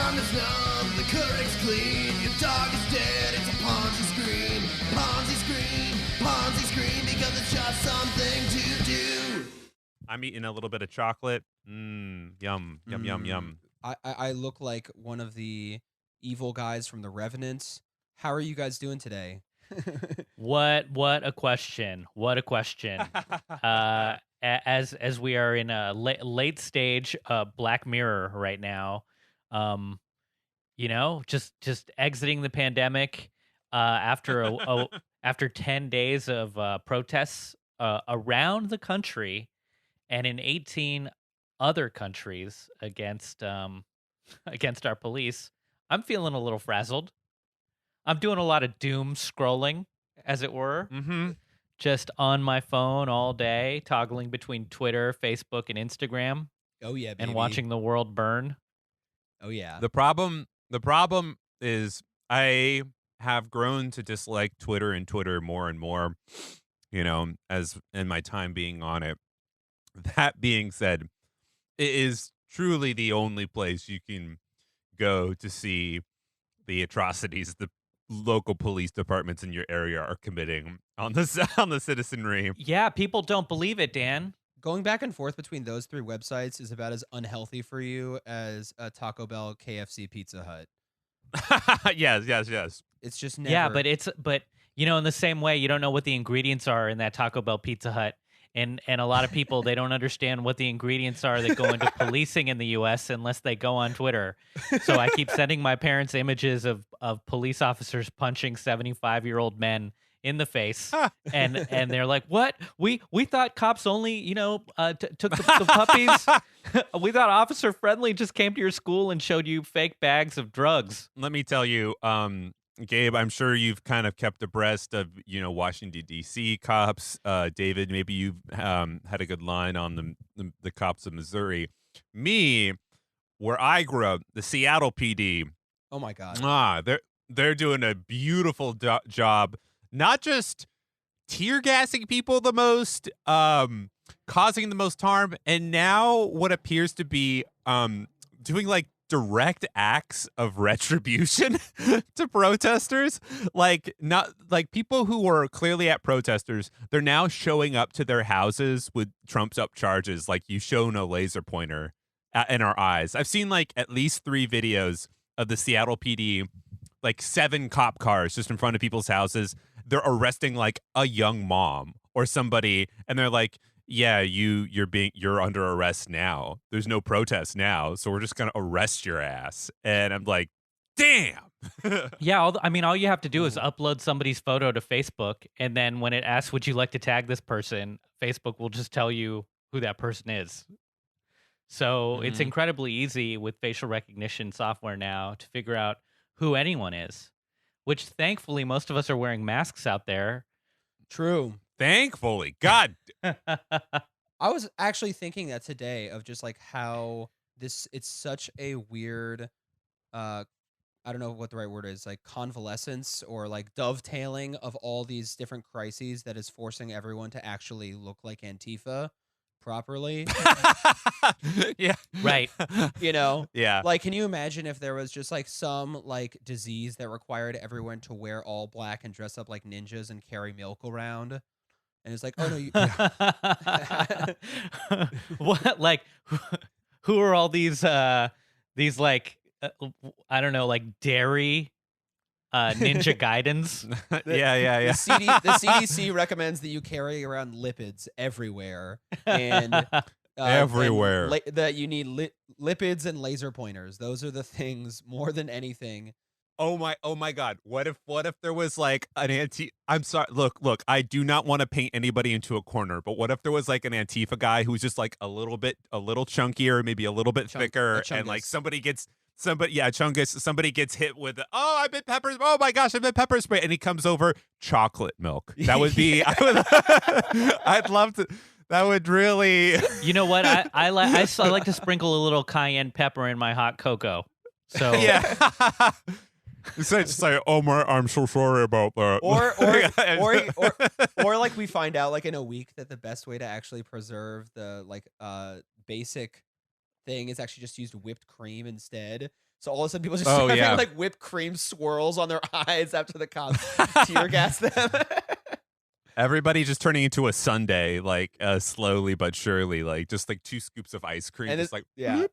tongue is numb, the current's clean, your dog is dead, it's a Ponzi Scream. Ponzi Scream, Ponzi Scream, because it's just something to do. I'm eating a little bit of chocolate. Yum, yum, yum, yum. I look like one of the evil guys from The Revenant. How are you guys doing today? What a question. What a question. As we are in a late stage Black Mirror right now, just exiting the pandemic after after 10 days of protests around the country and in 18 other countries against our police. I'm feeling a little frazzled. I'm doing a lot of doom scrolling, as it were. Mm-hmm. Just on my phone all day, toggling between Twitter, Facebook, and Instagram. Oh yeah, baby. And watching the world burn. Oh yeah. The problem is I have grown to dislike Twitter and Twitter more and more, as in my time being on it. That being said, it is truly the only place you can go to see the atrocities the local police departments in your area are committing on the citizenry. Yeah, people don't believe it, Dan. Going back and forth between those three websites is about as unhealthy for you as a Taco Bell, KFC, Pizza Hut. Yes. It's just never. Yeah, but in the same way, you don't know what the ingredients are in that Taco Bell, Pizza Hut. And a lot of people, they don't understand what the ingredients are that go into policing in the U.S. unless they go on Twitter. So I keep sending my parents images of police officers punching 75-year-old men in the face, and they're like, "What? We thought cops only took the puppies. We thought Officer Friendly just came to your school and showed you fake bags of drugs." Let me tell you, Gabe, I'm sure you've kind of kept abreast of, Washington, D.C. cops. David, maybe you've had a good line on the cops of Missouri. Me, where I grew up, the Seattle PD. Oh, my God. They're doing a beautiful job, not just tear gassing people the most, causing the most harm, and now what appears to be doing like direct acts of retribution to protesters, not like people who were clearly at protesters. They're now showing up to their houses with trumped up charges, like you show no laser pointer in our eyes. I've seen like at least 3 videos of the Seattle PD, like 7 cop cars just in front of people's houses. They're arresting like a young mom or somebody, and they're like, yeah, you're under arrest now. There's no protest now, so we're just gonna arrest your ass. And I'm like, damn. Yeah, all you have to do is upload somebody's photo to Facebook, and then when it asks, would you like to tag this person, Facebook will just tell you who that person is. So it's incredibly easy with facial recognition software now to figure out who anyone is, which thankfully most of us are wearing masks out there. True. Thankfully. God. I was actually thinking that today of just like how it's such a weird, I don't know what the right word is, like convalescence or like dovetailing of all these different crises that is forcing everyone to actually look like Antifa properly. Yeah. Right. Yeah. Like, can you imagine if there was just like some like disease that required everyone to wear all black and dress up like ninjas and carry milk around? And it's like, oh no, what? Like, who are all these like I don't know, like dairy ninja Gaidens? Yeah. The CDC recommends that you carry around lipids everywhere, and everywhere that you need lipids and laser pointers. Those are the things more than anything. Oh my God. What if there was like an I'm sorry. Look, I do not want to paint anybody into a corner, but what if there was like an Antifa guy who's just like a little chunkier, maybe a little bit thicker, and like somebody gets hit with, I've been pepper. Oh my gosh, I've been pepper spray. And he comes over chocolate milk. That would be, I'd love to. That would really. You know what? I like to sprinkle a little cayenne pepper in my hot cocoa. So yeah. It's like, oh my, I'm so sorry about that. Or like we find out like in a week that the best way to actually preserve the like basic thing is actually just used whipped cream instead. So all of a sudden, people just Oh, having yeah. like whipped cream swirls on their eyes after the cops tear gas them. Everybody just turning into a sundae, like slowly but surely, like just like 2 scoops of ice cream, And just like yeah. bloop,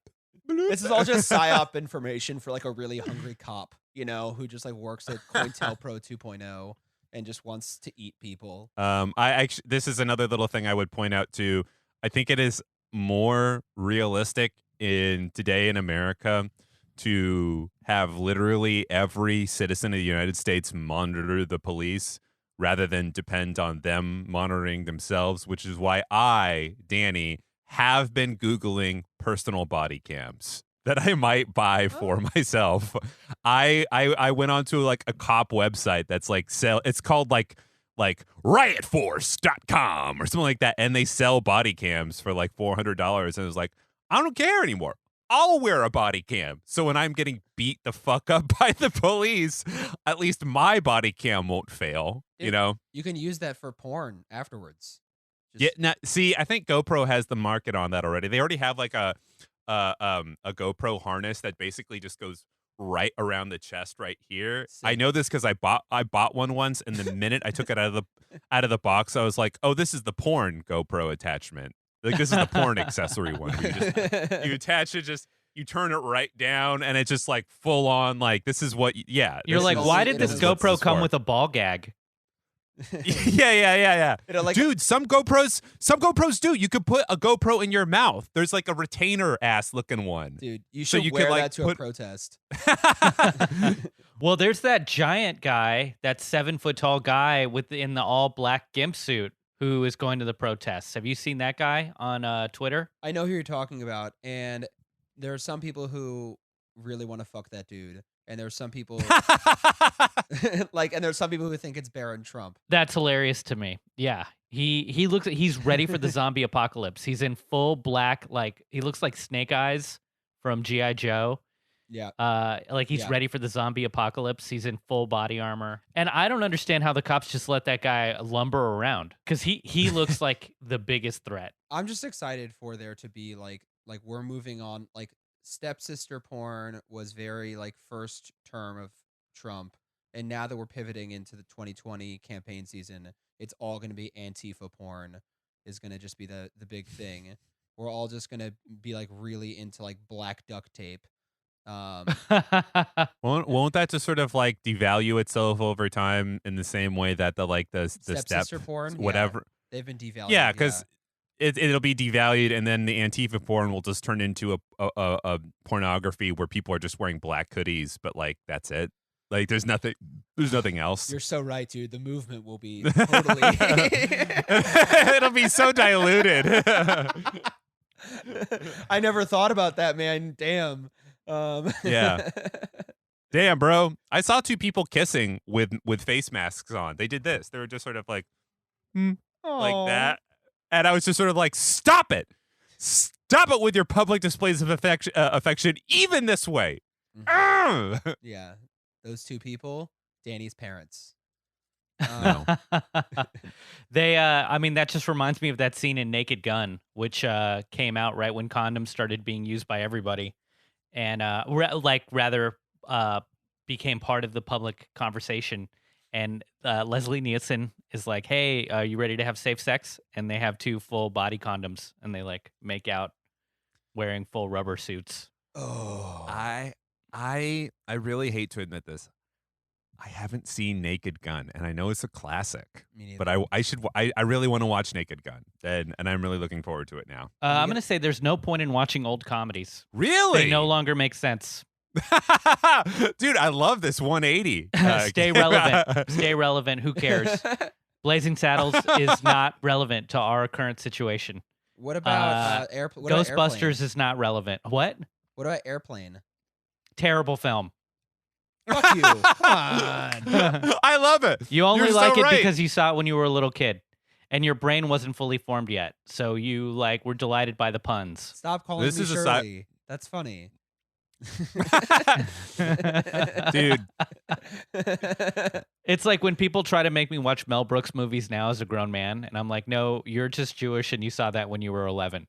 bloop. This is all just psyop information for like a really hungry cop, who just like works at COINTELPRO 2.0 and just wants to eat people. I actually, this is another little thing I would point out too. I think it is more realistic in today in America to have literally every citizen of the United States monitor the police rather than depend on them monitoring themselves, which is why I, Danny, have been Googling personal body cams that I might buy for myself. I went onto like a cop website that's like it's called like riotforce.com or something like that, and they sell body cams for like $400, and it was like, I don't care anymore. I'll wear a body cam. So when I'm getting beat the fuck up by the police, at least my body cam won't fail, you know? You can use that for porn afterwards. Yeah, see, I think GoPro has the market on that already. They already have like a GoPro harness that basically just goes right around the chest right here. Sick. I know this because I bought one once, and the minute I took it out of the box, I was like, oh, this is the porn GoPro attachment. Like, this is the porn accessory one. Where you attach it, you turn it right down, and it's just like full on. Like, this is what. Yeah, You're like, why did this GoPro come with a ball gag? yeah. Like, Dude, some GoPros do. You could put a GoPro in your mouth. There's like a retainer ass looking one. dude, you So should you wear could, like, that to a protest. Well, there's that giant guy, that 7-foot tall guy in the all black gimp suit who is going to the protests. Have you seen that guy on Twitter? I know who you're talking about, and there are some people who really want to fuck that dude, and there's some people and there's some people who think it's Barron Trump. That's hilarious to me. Yeah. He's ready for the zombie apocalypse. He's in full black, like he looks like Snake Eyes from G.I. Joe. Yeah. Like he's ready for the zombie apocalypse. He's in full body armor. And I don't understand how the cops just let that guy lumber around, because he looks like the biggest threat. I'm just excited for there to be like we're moving on. Like, stepsister porn was very like first term of Trump, and now that we're pivoting into the 2020 campaign season, it's all going to be Antifa porn is going to just be the big thing. We're all just going to be like really into like black duct tape. Won't that just sort of like devalue itself over time in the same way that the Stepsister porn, whatever they've been devalued. Yeah, because it'll be devalued, and then the Antifa porn will just turn into a pornography where people are just wearing black hoodies, but like that's it. Like there's nothing else. You're so right, dude. The movement will be totally. It'll be so diluted. I never thought about that, man. Damn. Yeah. Damn, bro. I saw 2 people kissing with face masks on. They did this. They were just sort of like like that. And I was just sort of like, stop it. Stop it with your public displays of affection, even this way. Mm-hmm. Yeah. Those 2 people, Danny's parents. No. I mean, that just reminds me of that scene in Naked Gun, which came out right when condoms started being used by everybody, and became part of the public conversation. And Leslie Nielsen is like, "Hey, are you ready to have safe sex?" And they have 2 full body condoms, and they like make out wearing full rubber suits. Oh, I really hate to admit this. I haven't seen Naked Gun, and I know it's a classic. me neither. But I really want to watch Naked Gun, and I'm really looking forward to it now. I'm gonna say there's no point in watching old comedies. Really? They no longer make sense. Dude, I love this 180. Stay relevant. Stay relevant. Who cares? Blazing Saddles is not relevant to our current situation. What about Ghostbusters is not relevant. What? What about Airplane? Terrible film. Fuck you. Come on. I love it. You only You're like so it right. because you saw it when you were a little kid, and your brain wasn't fully formed yet. So you were delighted by the puns. Stop calling This me is a Shirley. That's funny. Dude. It's like when people try to make me watch Mel Brooks movies now as a grown man, and I'm like, no, you're just Jewish, and you saw that when you were 11.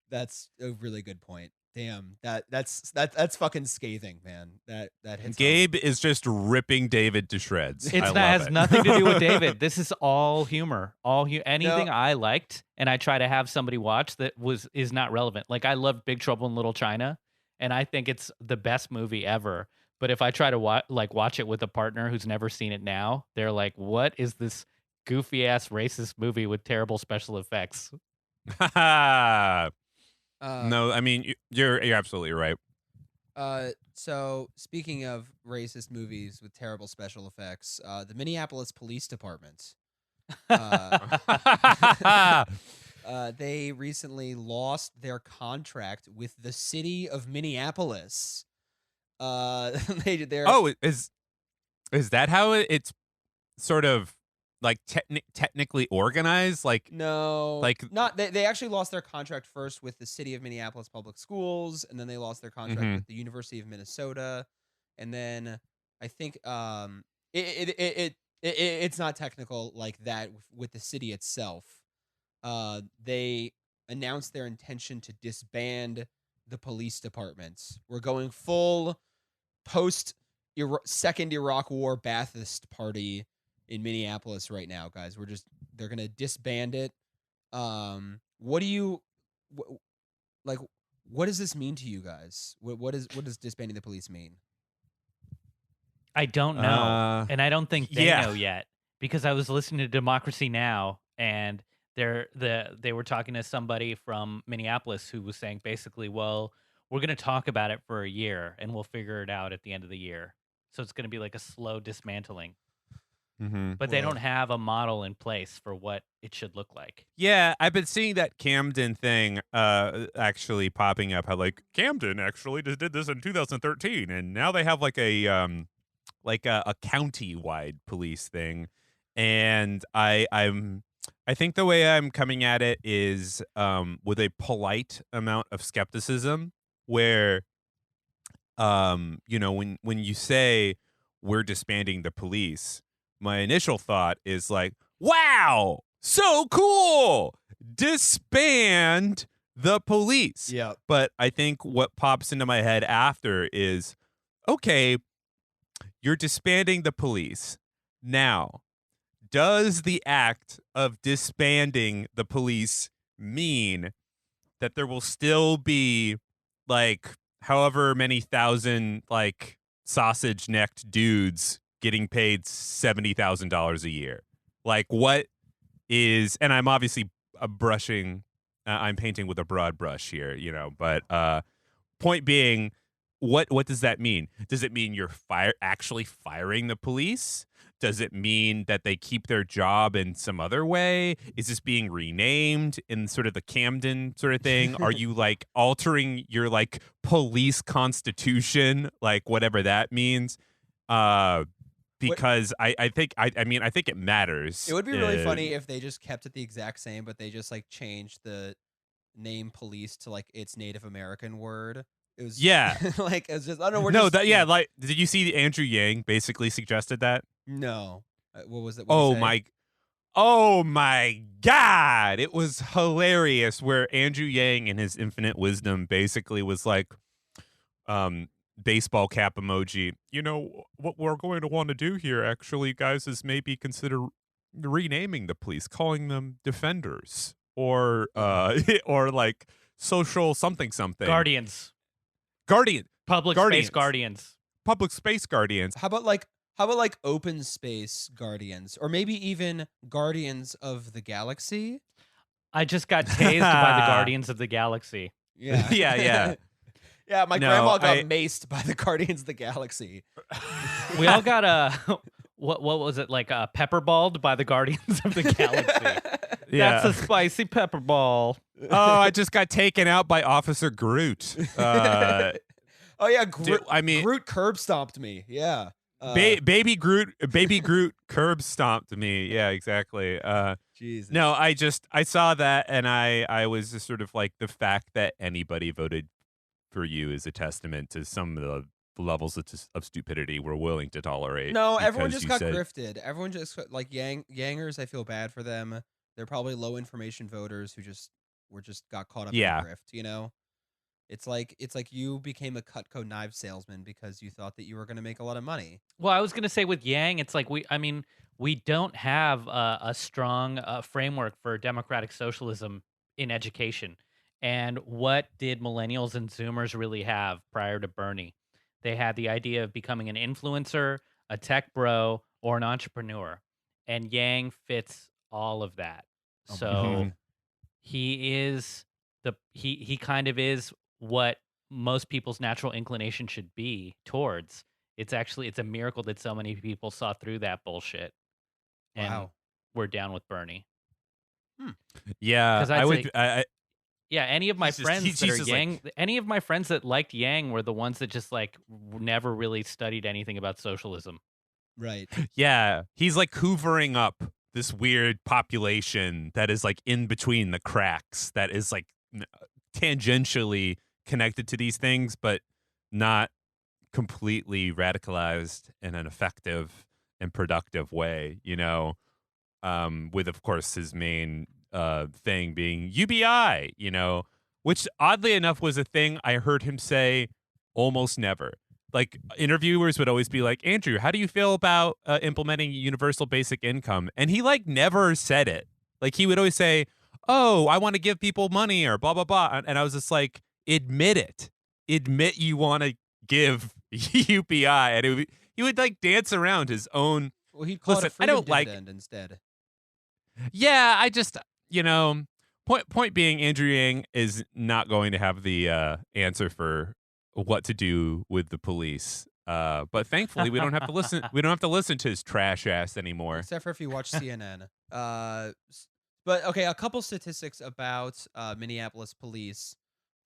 That's a really good point. Damn, that's fucking scathing, man. That hits home. Gabe is just ripping David to shreds. It has nothing to do with David. This is all humor. Anything I liked and I try to have somebody watch that is not relevant. Like I love Big Trouble in Little China, and I think it's the best movie ever. But if I try to watch it with a partner who's never seen it now, they're like, "What is this goofy ass racist movie with terrible special effects?" No, I mean you're absolutely right. So speaking of racist movies with terrible special effects, the Minneapolis Police Department, they recently lost their contract with the city of Minneapolis. Is that how it's sort of like technically organized? Like no, like not they actually lost their contract first with the city of Minneapolis Public Schools, and then they lost their contract with the University of Minnesota, and then I think it's not technical like that with the city itself. They announced their intention to disband the police departments. We're going full post Second Iraq War Ba'athist Party in Minneapolis right now, guys. They're gonna disband it. What does this mean to you guys? What does disbanding the police mean? I don't know, and I don't think they know yet, because I was listening to Democracy Now, and they were talking to somebody from Minneapolis who was saying basically, well, we're going to talk about it for a year, and we'll figure it out at the end of the year. So it's going to be like a slow dismantling. But they don't have a model in place for what it should look like. Yeah, I've been seeing that Camden thing actually popping up. How like Camden actually just did this in 2013, and now they have like a county-wide police thing. And I think the way I'm coming at it is with a polite amount of skepticism, where when you say we're disbanding the police, my initial thought is like, wow, so cool, disband the police. Yeah. But I think what pops into my head after is, okay, you're disbanding the police. Now, does the act of disbanding the police mean that there will still be like however many thousand like sausage-necked dudes getting paid $70,000 a year? Like, what is, and I'm obviously I'm painting with a broad brush here, but point being, what does that mean? Does it mean you're actually firing the police? Does it mean that they keep their job in some other way? Is this being renamed in sort of the Camden sort of thing? Are you like altering your like police constitution, like whatever that means? Because I think it matters. It would be really funny if they just kept it the exact same, but they just like changed the name police to like its Native American word. It was like it's just I don't know. Like did you see Andrew Yang basically suggested that? No, what was it? Oh my God! It was hilarious. Where Andrew Yang, in his infinite wisdom, basically was like, baseball cap emoji. What we're going to want to do here, actually, guys, is maybe consider renaming the police, calling them defenders, or or like social something. Guardians. Public space guardians. Public space guardians. How about like open space guardians, or maybe even Guardians of the Galaxy? I just got tased by the Guardians of the Galaxy. Yeah. yeah. Yeah, my grandma got maced by the Guardians of the Galaxy. We all got what was it, like pepperballed by the Guardians of the Galaxy. Yeah. That's a spicy pepper ball. Oh, I just got taken out by Officer Groot. Oh yeah, Groot curb stomped me. Yeah. Baby Groot curb stomped me. Yeah, exactly. Jesus. No, I saw that, and I was just sort of like, the fact that anybody voted for you is a testament to some of the levels of stupidity we're willing to tolerate. No, everyone just got grifted. Everyone just like Yangers. I feel bad for them. They're probably low information voters who just got caught up in the grift. It's like you became a Cutco knife salesman because you thought that you were going to make a lot of money. Well, I was going to say with Yang, it's like we don't have a strong framework for democratic socialism in education. And what did millennials and Zoomers really have prior to Bernie? They had the idea of becoming an influencer, a tech bro, or an entrepreneur. And Yang fits all of that. So he kind of is what most people's natural inclination should be towards. It's a miracle that so many people saw through that bullshit. And Wow. we're down with Bernie. Yeah, 'Cause I'd I say- would. Yeah, any of my He's just- friends he's that are just Yang, any of my friends that liked Yang were the ones that just like never really studied anything about socialism. Right. Yeah, he's like hoovering up this weird population that is like in between the cracks, that is like tangentially connected to these things, but not completely radicalized in an effective and productive way, you know, with, of course, his main thing being UBI, you know, which oddly enough was a thing I heard him say almost never. Like, interviewers would always be like, Andrew, how do you feel about implementing universal basic income? And he like never said it. Like, he would always say, oh, I want to give people money or blah, blah, blah. And I was just like, admit it. Admit you want to give UBI. And he would like dance around his own. Well, he'd call it a Listen, I freedom don't like- dividend instead. Yeah, I just, you know, point being, Andrew Yang is not going to have the answer for what to do with the police. But thankfully, we don't have to listen. We don't have to listen to his trash ass anymore. Except for if you watch CNN. But okay, a couple statistics about Minneapolis police.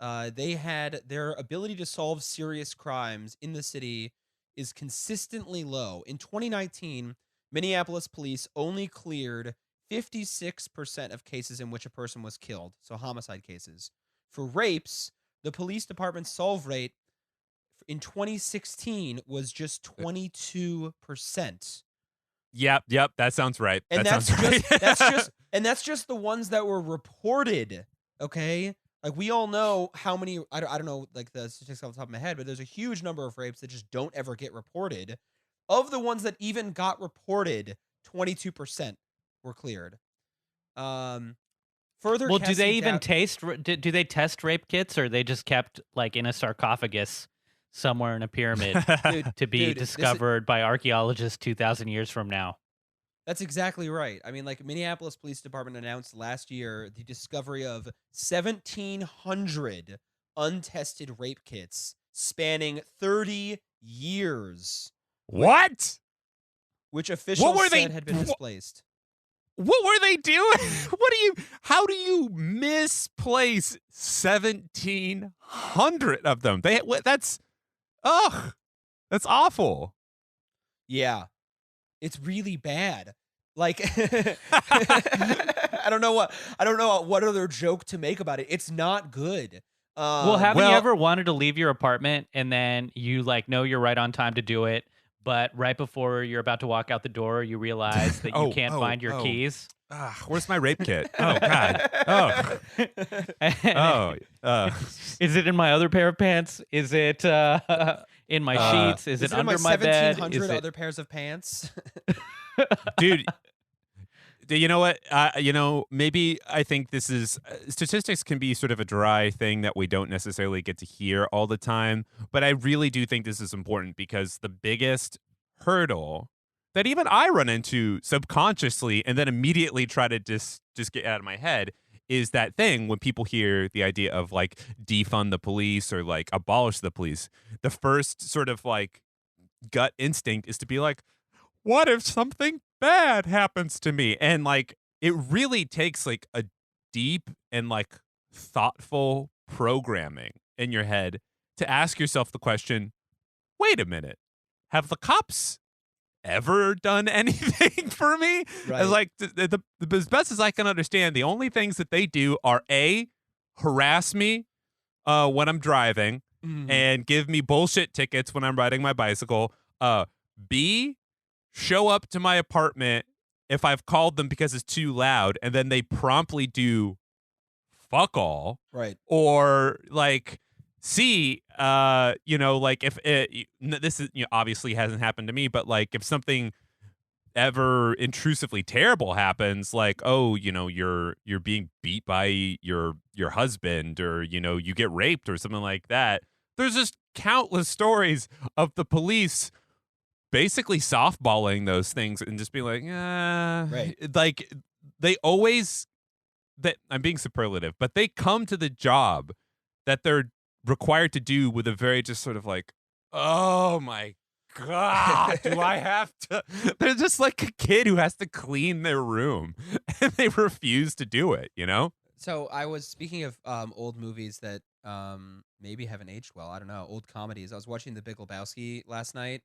They had their ability to solve serious crimes in the city is consistently low. In 2019, Minneapolis police only cleared 56% of cases in which a person was killed, so homicide cases. For rapes, the police department's solve rate in 2016 was just 22%. Yep, that sounds right. And that sounds right. that's just the ones that were reported, okay? Like, we all know how many, I don't know like the statistics off the top of my head, but there's a huge number of rapes that just don't ever get reported. Of the ones that even got reported, 22% were cleared. Further, Well, do they casting even doubt- do they test rape kits, or they just kept like in a sarcophagus somewhere in a pyramid to be Dude, this is- discovered by archaeologists 2,000 years from now? That's exactly right. I mean, like, Minneapolis Police Department announced last year the discovery of 1,700 untested rape kits spanning 30 years, What? which officials were they- said had been misplaced. What were they doing? How do you misplace 1,700 of them? That's awful. Yeah, it's really bad. Like, I don't know what other joke to make about it. It's not good. Well, haven't you well- ever wanted to leave your apartment and then you like know you're right on time to do it, but right before you're about to walk out the door, you realize that you can't find your keys? Where's my rape kit? Oh God. Is it in my other pair of pants? Is it in my sheets? Is it in under my my bed? 1,700 Is it... other pairs of pants? Dude. You know what? Maybe I think this is statistics can be sort of a dry thing that we don't necessarily get to hear all the time. But I really do think this is important because the biggest hurdle that even I run into subconsciously and then immediately try to just get out of my head is that thing when people hear the idea of like defund the police or like abolish the police. The first sort of like gut instinct is to be like, what if something bad happens to me? And like it really takes like a deep and like thoughtful programming in your head to ask yourself the question, wait a minute, have the cops ever done anything for me? Right. It's like as best as I can understand, the only things that they do are A, harass me when I'm driving and give me bullshit tickets when I'm riding my bicycle. B, show up to my apartment if I've called them because it's too loud, and then they promptly do fuck all. Right. Or like C, like if this is obviously hasn't happened to me, but like if something ever intrusively terrible happens, like you're being beat by your husband, or you get raped or something like that. There's just countless stories of the police basically softballing those things and just being like, Right. like they always that I'm being superlative, but they come to the job that they're required to do with a very just sort of like, oh my God, do I have to? They're just like a kid who has to clean their room and they refuse to do it, So I was speaking of old movies that maybe haven't aged well. I don't know, old comedies. I was watching The Big Lebowski last night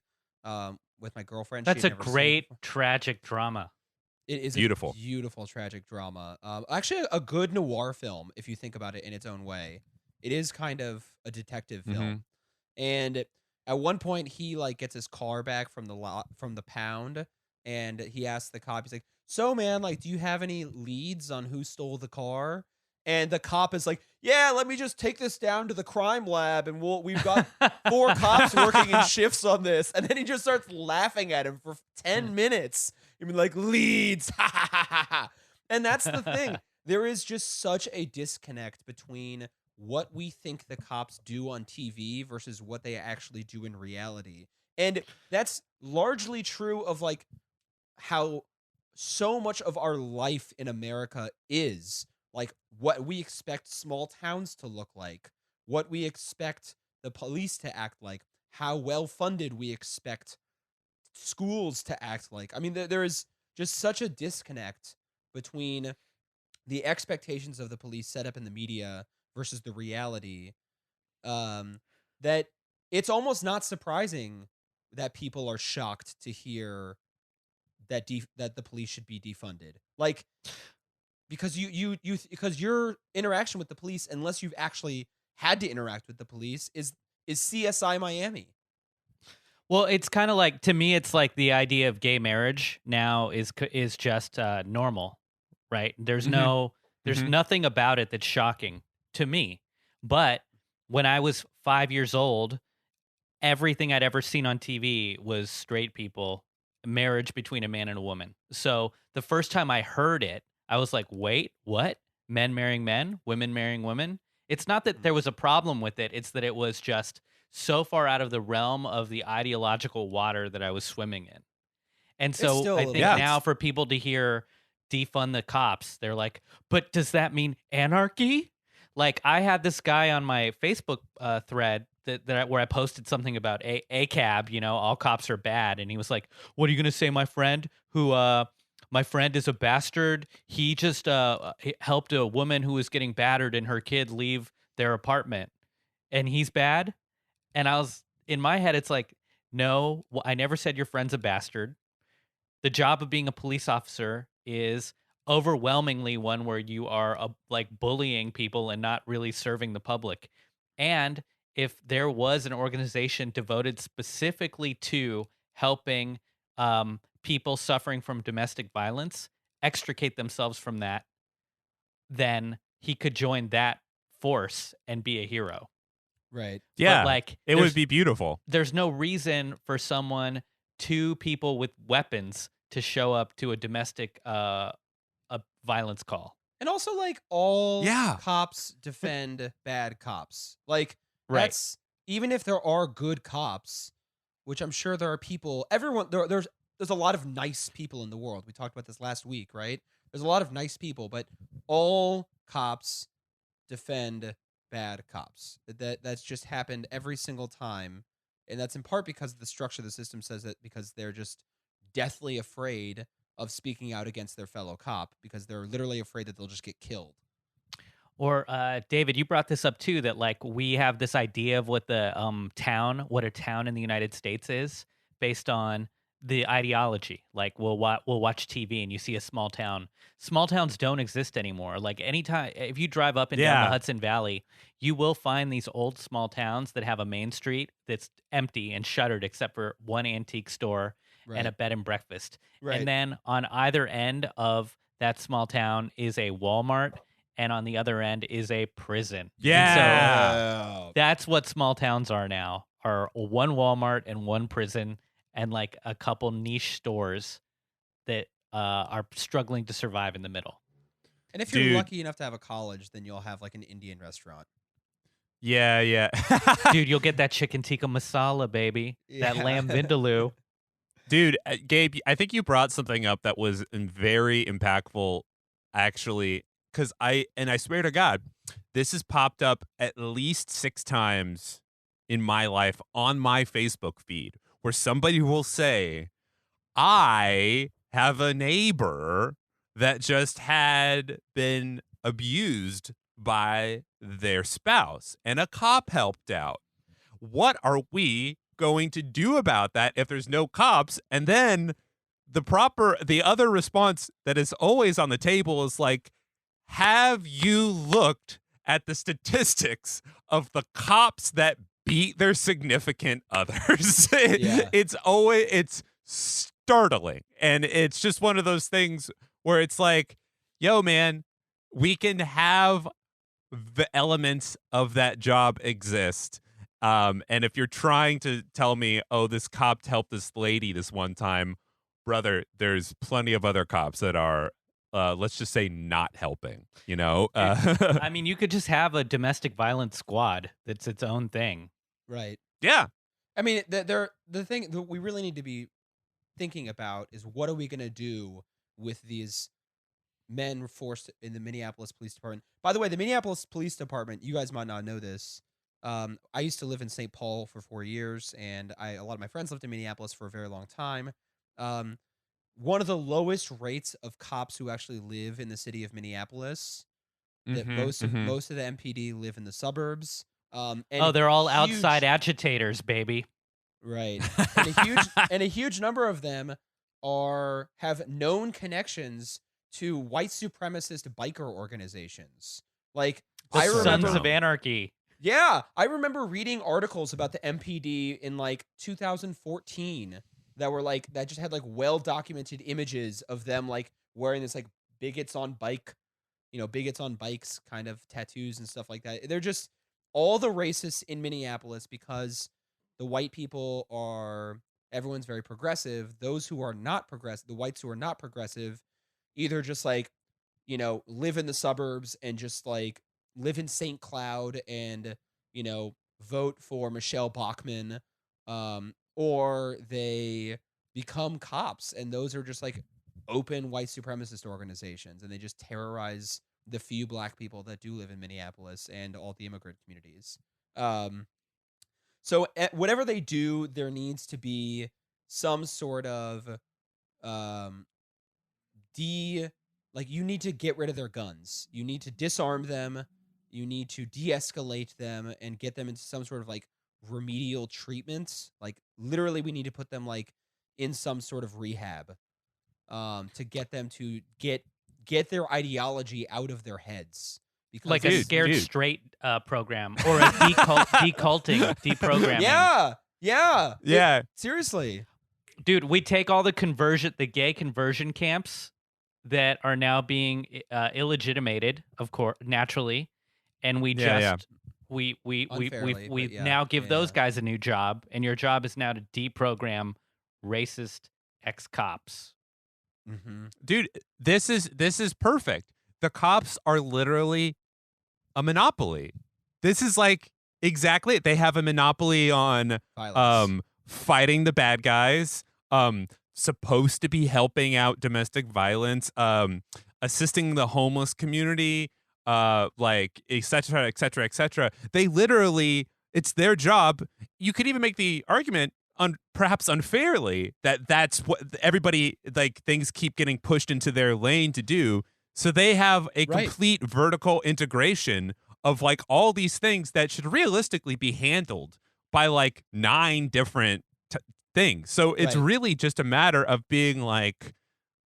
with my girlfriend. That's She a had never seen it great before. tragic drama. It is Beautiful. a beautiful tragic drama. Actually, a good noir film if you think about it in its own way. It is kind of a detective film, and at one point he like gets his car back from the pound, and he asks the cop. He's like, "So man, like, do you have any leads on who stole the car?" And the cop is like, "Yeah, let me just take this down to the crime lab, and we've got 4 cops working in shifts on this." And then he just starts laughing at him for 10 minutes. You mean like leads? Ha ha ha ha ha. And that's the thing. There is just such a disconnect between what we think the cops do on TV versus what they actually do in reality. And that's largely true of like how so much of our life in America is like what we expect small towns to look like, what we expect the police to act like, how well funded we expect schools to act like. I mean, there is just such a disconnect between the expectations of the police set up in the media versus the reality, that it's almost not surprising that people are shocked to hear that that the police should be defunded. Like, because because your interaction with the police, unless you've actually had to interact with the police, is CSI Miami. Well, it's kind of like, to me, it's like the idea of gay marriage now is just normal, right? There's nothing about it that's shocking to me. But when I was 5 years old, everything I'd ever seen on TV was straight people, marriage between a man and a woman. So the first time I heard it, I was like, wait, what? Men marrying men, women marrying women? It's not that there was a problem with it. It's that it was just so far out of the realm of the ideological water that I was swimming in. And so still a I little think bit. now for people to hear defund the cops, they're like, but does that mean anarchy? Like, I had this guy on my Facebook thread where I posted something about a cab, all cops are bad. And he was like, what are you going to say, my friend my friend is a bastard. He just helped a woman who was getting battered and her kid leave their apartment, and he's bad. And I was, in my head, it's like, no, I never said your friend's a bastard. The job of being a police officer is overwhelmingly one where you are like bullying people and not really serving the public. And if there was an organization devoted specifically to helping people suffering from domestic violence extricate themselves from that, then he could join that force and be a hero. Right. Yeah, But like, it would be beautiful. there's no reason for two people with weapons to show up to a domestic a violence call. And also, like, all Yeah. cops defend bad cops. Like, Right. that's, even if there are good cops, which I'm sure there are people, everyone, there's a lot of nice people in the world. We talked about this last week, right? There's a lot of nice people, but all cops defend bad cops. That's just happened every single time. And that's in part because the structure of the system says that, because they're just deathly afraid of speaking out against their fellow cop, because they're literally afraid that they'll just get killed. Or David, you brought this up too, that like we have this idea of what the what a town in the United States is based on the ideology. Like we'll watch TV and you see a small town. Small towns don't exist anymore. Like anytime, if you drive up and down the Hudson Valley, you will find these old small towns that have a main street that's empty and shuttered except for one antique store Right. and a bed and breakfast. Right. And then on either end of that small town is a Walmart and on the other end is a prison. Yeah. So that's what small towns are now, are one Walmart and one prison and like a couple niche stores that are struggling to survive in the middle. And if you're Dude. lucky enough to have a college, then you'll have like an Indian restaurant. Yeah. Dude, you'll get that chicken tikka masala, baby. That Yeah. lamb vindaloo. Dude, Gabe, I think you brought something up that was very impactful, actually, because I swear to God, this has popped up at least 6 times in my life on my Facebook feed, where somebody will say, I have a neighbor that just had been abused by their spouse, and a cop helped out. What are we going to do about that if there's no cops? And then the other response that is always on the table is like, have you looked at the statistics of the cops that beat their significant others? Yeah. It's startling. And it's just one of those things where it's like, yo, man, we can have the elements of that job exist. And if you're trying to tell me, oh, this cop helped this lady this one time, brother, there's plenty of other cops that are, let's just say, not helping, you know? I mean, you could just have a domestic violence squad that's its own thing. Right. Yeah. I mean, the thing that we really need to be thinking about is, what are we going to do with these men forced in the Minneapolis Police Department? By the way, the Minneapolis Police Department, you guys might not know this. I used to live in St. Paul for 4 years, and a lot of my friends lived in Minneapolis for a very long time. One of the lowest rates of cops who actually live in the city of Minneapolis. That most of the MPD live in the suburbs. And they're all outside agitators, baby. Right. And a huge number of them have known connections to white supremacist biker organizations. Like, The Sons of Anarchy. Yeah, I remember reading articles about the MPD in like 2014 that just had like well documented images of them like wearing this like bigots on bikes kind of tattoos and stuff like that. They're just all the racists in Minneapolis, because the white people everyone's very progressive. Those who are not progressive, the whites who are not progressive, either just like, live in the suburbs and just like live in St. Cloud and, vote for Michelle Bachmann, or they become cops, and those are just like open white supremacist organizations, and they just terrorize the few black people that do live in Minneapolis and all the immigrant communities. So whatever they do, there needs to be some sort of you need to get rid of their guns. You need to disarm them. You need to de-escalate them and get them into some sort of like remedial treatment. Like, literally, we need to put them like in some sort of rehab to get them to get their ideology out of their heads. Because Like a scared straight program, or a deculting, deprogramming. Yeah. Seriously. Dude, we take all the gay conversion camps that are now being illegitimated, of course, naturally, and we now give those guys a new job, and your job is now to deprogram racist ex-cops. Mm-hmm. Dude, this is perfect. The cops are literally a monopoly. This is like exactly it. They have a monopoly on Violence. Fighting the bad guys, supposed to be helping out domestic violence, assisting the homeless community, like et cetera, et cetera, et cetera. They literally, it's their job. You could even make the argument, perhaps unfairly, that's what everybody, like, things keep getting pushed into their lane to do. So they have a complete vertical integration of like all these things that should realistically be handled by like 9 different things. So it's really just a matter of being like,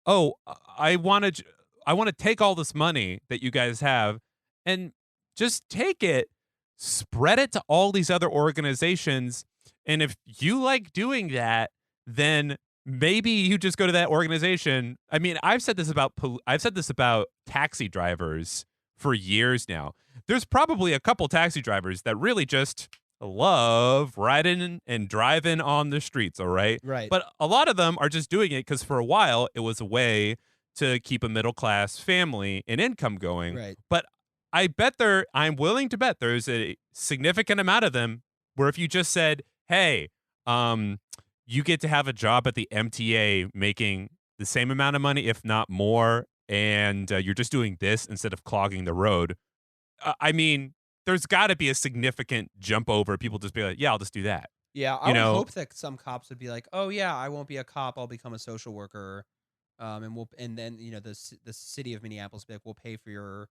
oh, I want to take all this money that you guys have and just take it, spread it to all these other organizations. And if you like doing that, then maybe you just go to that organization. I mean, I've said this about taxi drivers for years now. There's probably a couple taxi drivers that really just love riding and driving on the streets, all right? Right. But a lot of them are just doing it because for a while it was a way to keep a middle class family and income going. Right. But I'm willing to bet there's a significant amount of them where if you just said, hey, you get to have a job at the MTA making the same amount of money, if not more, and you're just doing this instead of clogging the road. I mean, there's got to be a significant jump over. People just be like, yeah, I'll just do that. Yeah, I would hope that some cops would be like, "Oh yeah, I won't be a cop. I'll become a social worker." And then the city of Minneapolis will be like, "We'll pay for your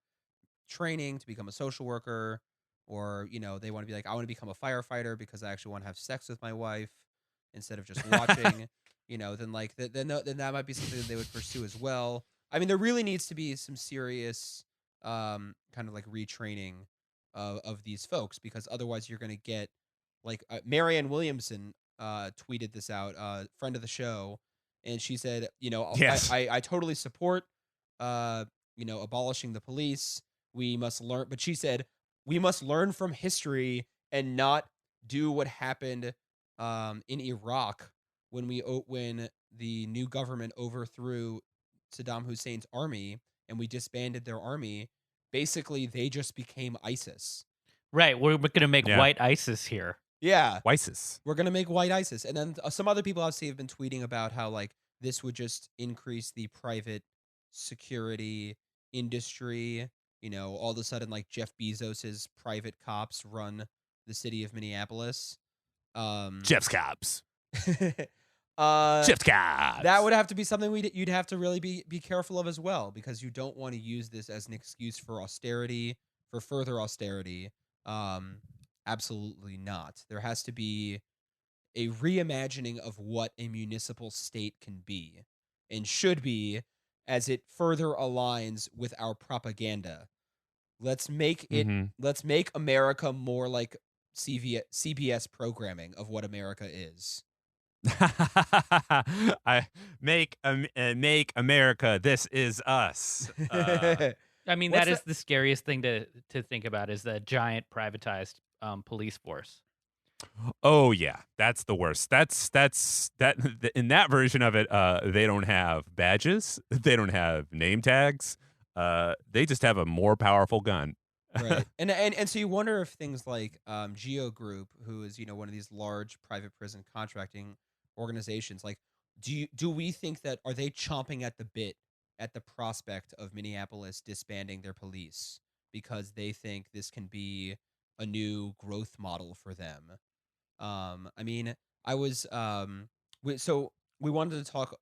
training to become a social worker," or they want to be like, "I want to become a firefighter because I actually want to have sex with my wife instead of just watching." Then then that might be something that they would pursue as well. I mean, there really needs to be some serious kind of like retraining of these folks, because otherwise you're going to get like Marianne Williamson tweeted this out, friend of the show, and she said, Yes. I totally support abolishing the police. We must learn, but she said we must learn from history and not do what happened in Iraq when the new government overthrew Saddam Hussein's army and we disbanded their army. Basically, they just became ISIS. Right. We're going to make white ISIS here. Yeah. ISIS. We're going to make white ISIS. And then some other people obviously have been tweeting about how like this would just increase the private security industry. All of a sudden, like Jeff Bezos's private cops run the city of Minneapolis. Jeff's cops. Jeff's cops. That would have to be something you'd have to really be careful of as well, because you don't want to use this as an excuse for austerity, for further austerity. Absolutely not. There has to be a reimagining of what a municipal state can be and should be, as it further aligns with our propaganda. Let's make America more like CBS programming of what America is. I make America. This is us. I mean, that is the scariest thing to think about, is the giant privatized police force. Oh yeah, that's the worst. That's in that version of it. They don't have badges. They don't have name tags. They just have a more powerful gun. Right. And so you wonder if things like Geo Group, who is one of these large private prison contracting organizations, like do we think that are they chomping at the bit at the prospect of Minneapolis disbanding their police because they think this can be a new growth model for them? I mean, I was we wanted to talk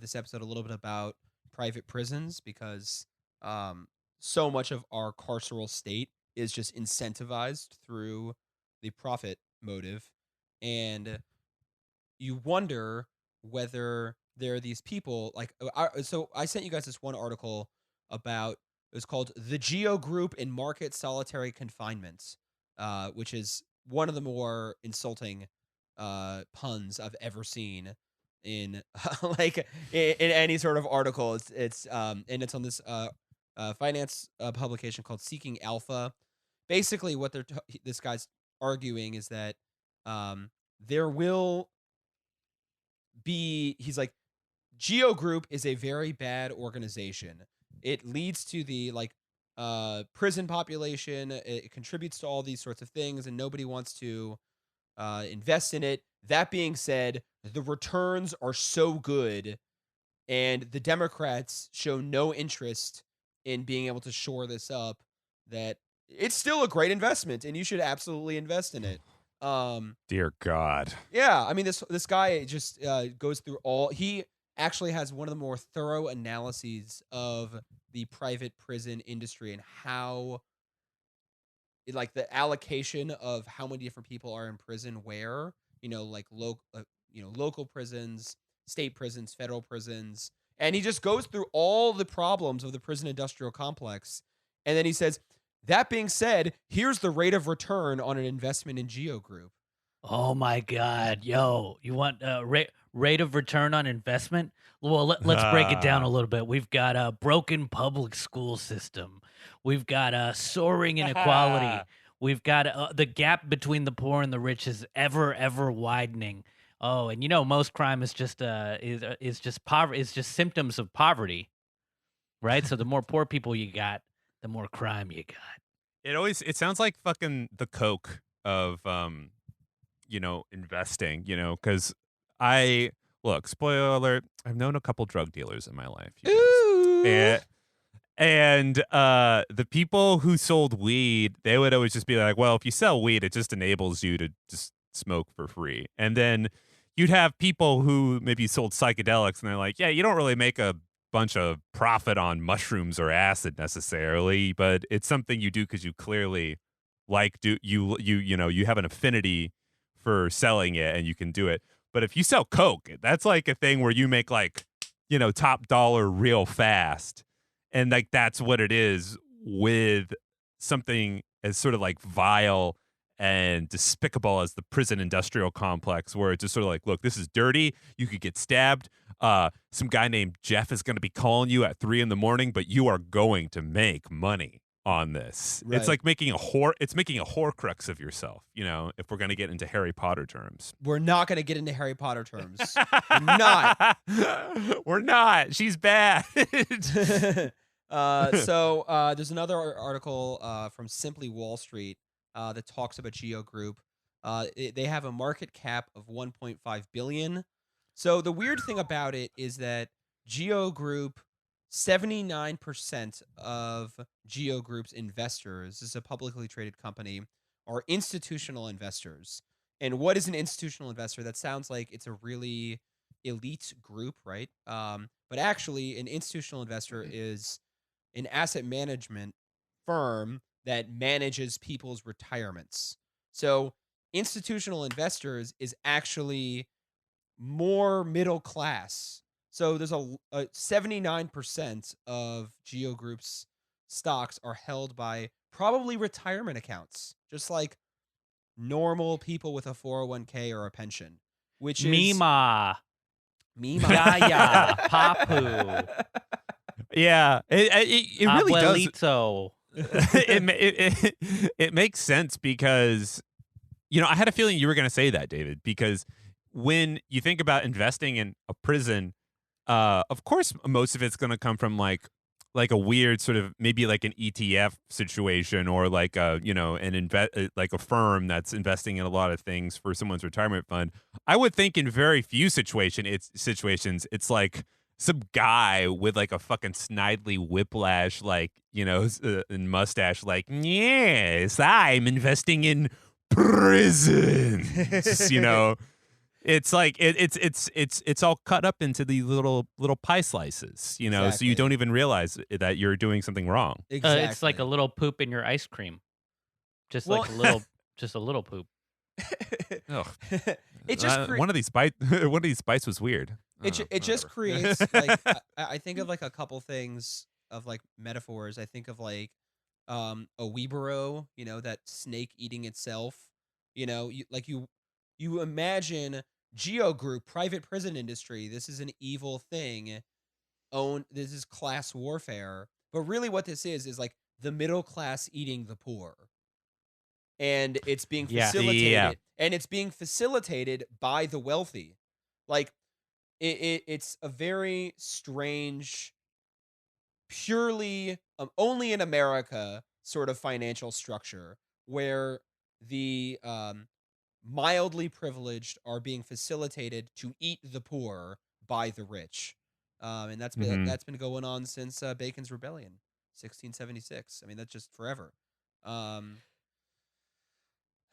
this episode a little bit about private prisons, because so much of our carceral state is just incentivized through the profit motive, and you wonder whether there are these people like so I sent you guys this one article about, it was called "The Geo Group in Market Solitary Confinement," which is one of the more insulting puns I've ever seen in like in any sort of article. It's and it's on this finance publication called Seeking Alpha. Basically, what this guy's arguing is that there will be, he's like, Geo Group is a very bad organization. It leads to the prison population. It contributes to all these sorts of things, and nobody wants to invest in it. That being said, the returns are so good, and the Democrats show no interest in being able to shore this up, that it's still a great investment, and you should absolutely invest in it. Dear God. Yeah, I mean, this guy just goes through he actually has one of the more thorough analyses of the private prison industry and how like the allocation of how many different people are in prison where, like local prisons, state prisons, federal prisons. And he just goes through all the problems of the prison industrial complex. And then he says, that being said, here's the rate of return on an investment in Geo Group. Oh my God, yo! You want rate of return on investment? Well, let's break it down a little bit. We've got a broken public school system. We've got soaring inequality. We've got the gap between the poor and the rich is ever widening. Oh, and most crime is just poverty. Is just symptoms of poverty, right? So the more poor people you got, the more crime you got. It sounds like fucking the Coke of investing, because spoiler alert, I've known a couple drug dealers in my life. You guys. And the people who sold weed, they would always just be like, well, if you sell weed, it just enables you to just smoke for free. And then you'd have people who maybe sold psychedelics, and they're like, yeah, you don't really make a bunch of profit on mushrooms or acid necessarily, but it's something you do because you clearly you have an affinity for selling it, and you can do it. But if you sell Coke, that's like a thing where you make top dollar real fast. And like that's what it is with something as sort of like vile and despicable as the prison industrial complex, where it's just sort of like, look, this is dirty. You could get stabbed. Some guy named Jeff is going to be calling you at 3 a.m, but you are going to make money on this. Right. It's like making a Horcrux of yourself. If we're going to get into Harry Potter terms, We're not going to get into Harry Potter terms. We're not. We're not. She's bad. So there's another article from Simply Wall Street that talks about Geo Group. They have a market cap of 1.5 billion. So the weird thing about it is that Geo Group, 79% of Geo Group's investors, this is a publicly traded company, are institutional investors. And what is an institutional investor? That sounds like it's a really elite group, right? But actually, an institutional investor is an asset management firm that manages people's retirements. So institutional investors is actually more middle class. So there's a 79% of Geo Group's stocks are held by probably retirement accounts, just like normal people with a 401k or a pension, which is Mima, Mima. Yaya, Papu, Yeah, it really does. Abuelito. It makes sense because I had a feeling you were going to say that, David, because when you think about investing in a prison, of course most of it's going to come from like a weird sort of maybe like an ETF situation, or like like a firm that's investing in a lot of things for someone's retirement fund. I would think in very few situations it's like some guy with like a fucking snidely whiplash, and mustache, like, yes, I'm investing in prisons. It's like it's all cut up into these little pie slices, so you Exactly. don't even realize that you're doing something wrong. Exactly. It's like a little poop in your ice cream, just Well- like just a little poop. Ugh. It just One of these bites was weird. it just Whatever. creates like I think of like a couple things of like metaphors. I think of like a Weeboro, that snake eating itself. You imagine Geo Group, private prison industry. This is an evil thing. This is class warfare. But really, what this is like the middle class eating the poor. And it's being Yeah. facilitated, Yeah. and it's being facilitated by the wealthy. Like it's a very strange, purely only in America sort of financial structure where the mildly privileged are being facilitated to eat the poor by the rich, and that's been going on since Bacon's Rebellion, 1676. I mean, that's just forever.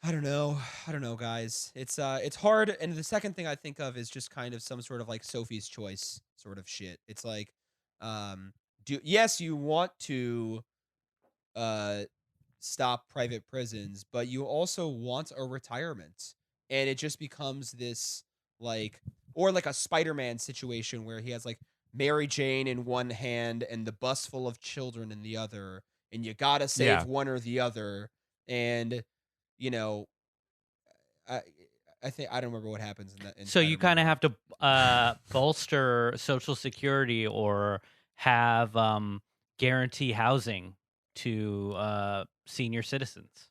I don't know, guys. It's hard. And the second thing I think of is just kind of some sort of like Sophie's Choice sort of shit. It's like, yes, you want to stop private prisons, but you also want a retirement, and it just becomes this like, or like a Spider-Man situation where he has like Mary Jane in one hand and the bus full of children in the other, and you gotta save Yeah. one or the other, and I think I don't remember what happens in that. So you kind of have to bolster Social Security or have guarantee housing to senior citizens.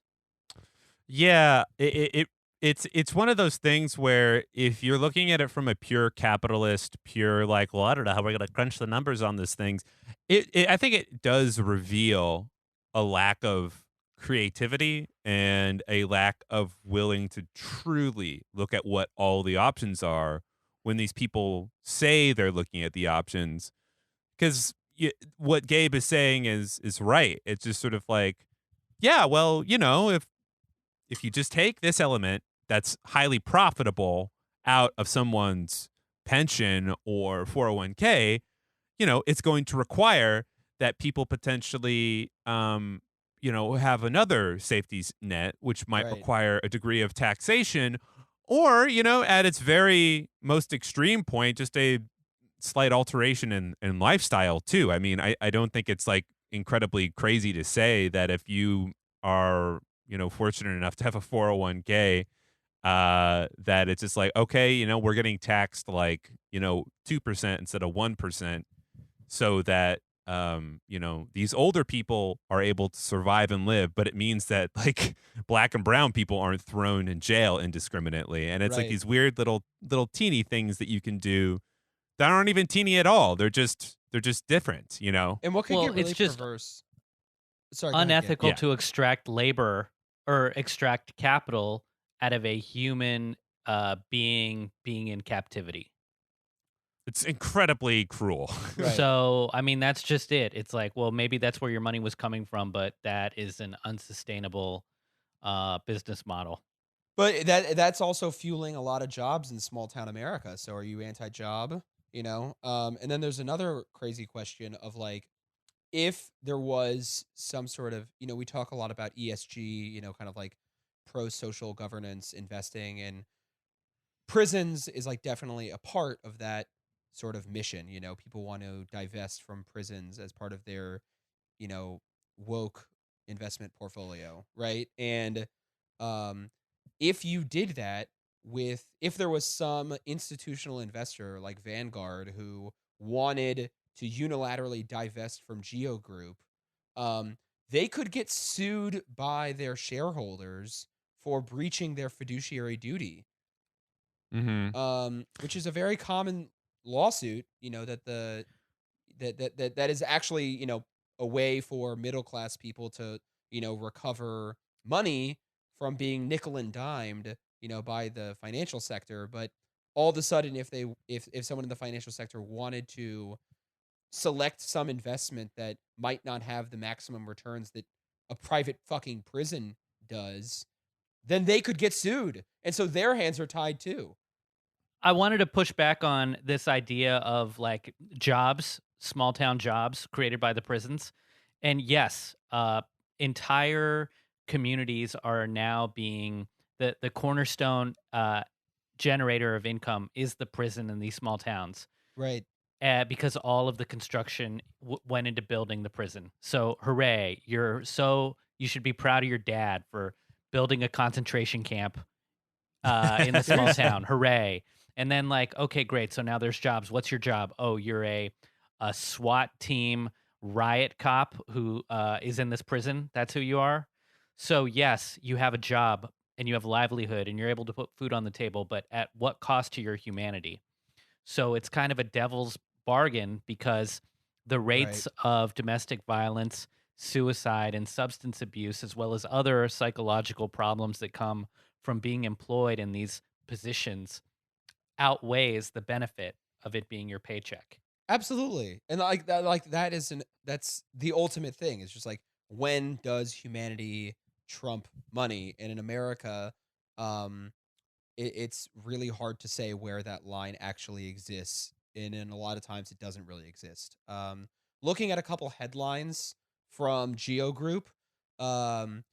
Yeah, it's one of those things where if you're looking at it from a pure capitalist, pure like, well, I don't know how we're gonna crunch the numbers on these things. I think it does reveal a lack of creativity and a lack of willing to truly look at what all the options are when these people say they're looking at the options. Because what Gabe is saying is right. It's just sort of like, yeah, well, if you just take this element that's highly profitable out of someone's pension or 401k, it's going to require that people potentially, have another safety net, which might Right. require a degree of taxation, or, at its very most extreme point, just a slight alteration in lifestyle too. I mean, I don't think it's like incredibly crazy to say that if you are, fortunate enough to have a 401k, that it's just like, okay, we're getting taxed like, 2% instead of 1%, so that these older people are able to survive and live, but it means that like black and brown people aren't thrown in jail indiscriminately. And it's like Right. these weird little teeny things that you can do that aren't even teeny at all. They're just different, And what could Well, get really it's just perverse? Sorry, go ahead, Gabe. unethical Yeah. to extract labor or extract capital out of a human being in captivity. It's incredibly cruel. Right. So, I mean, that's just it. It's like, well, maybe that's where your money was coming from, but that is an unsustainable business model. But that's also fueling a lot of jobs in small town America. So are you anti-job? And then there's another crazy question of like, if there was some sort of, we talk a lot about ESG, kind of like pro-social governance investing, and prisons is like definitely a part of that sort of mission. People want to divest from prisons as part of their, woke investment portfolio, right? And um, if you did that if there was some institutional investor like Vanguard who wanted to unilaterally divest from Geo Group, um, they could get sued by their shareholders for breaching their fiduciary duty, which is a very common lawsuit. That is actually a way for middle class people to recover money from being nickel and dimed by the financial sector. But all of a sudden, if someone in the financial sector wanted to select some investment that might not have the maximum returns that a private fucking prison does, then they could get sued, and so their hands are tied too. I wanted to push back on this idea of like jobs, small town jobs created by the prisons. And yes, entire communities are now being the cornerstone generator of income is the prison in these small towns. Right. Because all of the construction went into building the prison. So hooray, you should be proud of your dad for building a concentration camp in the small town. Hooray. And then like, okay, great. So now there's jobs. What's your job? Oh, you're a SWAT team riot cop who is in this prison. That's who you are. So yes, you have a job and you have livelihood and you're able to put food on the table, but at what cost to your humanity? So it's kind of a devil's bargain because the rates of domestic violence, suicide, and substance abuse, as well as other psychological problems that come from being employed in these positions, outweighs the benefit of it being your paycheck. Absolutely. And that's the ultimate thing. It's just like, when does humanity trump money? And in America, it's really hard to say where that line actually exists. And in a lot of times it doesn't really exist. Looking at a couple headlines from Geo Group, I'm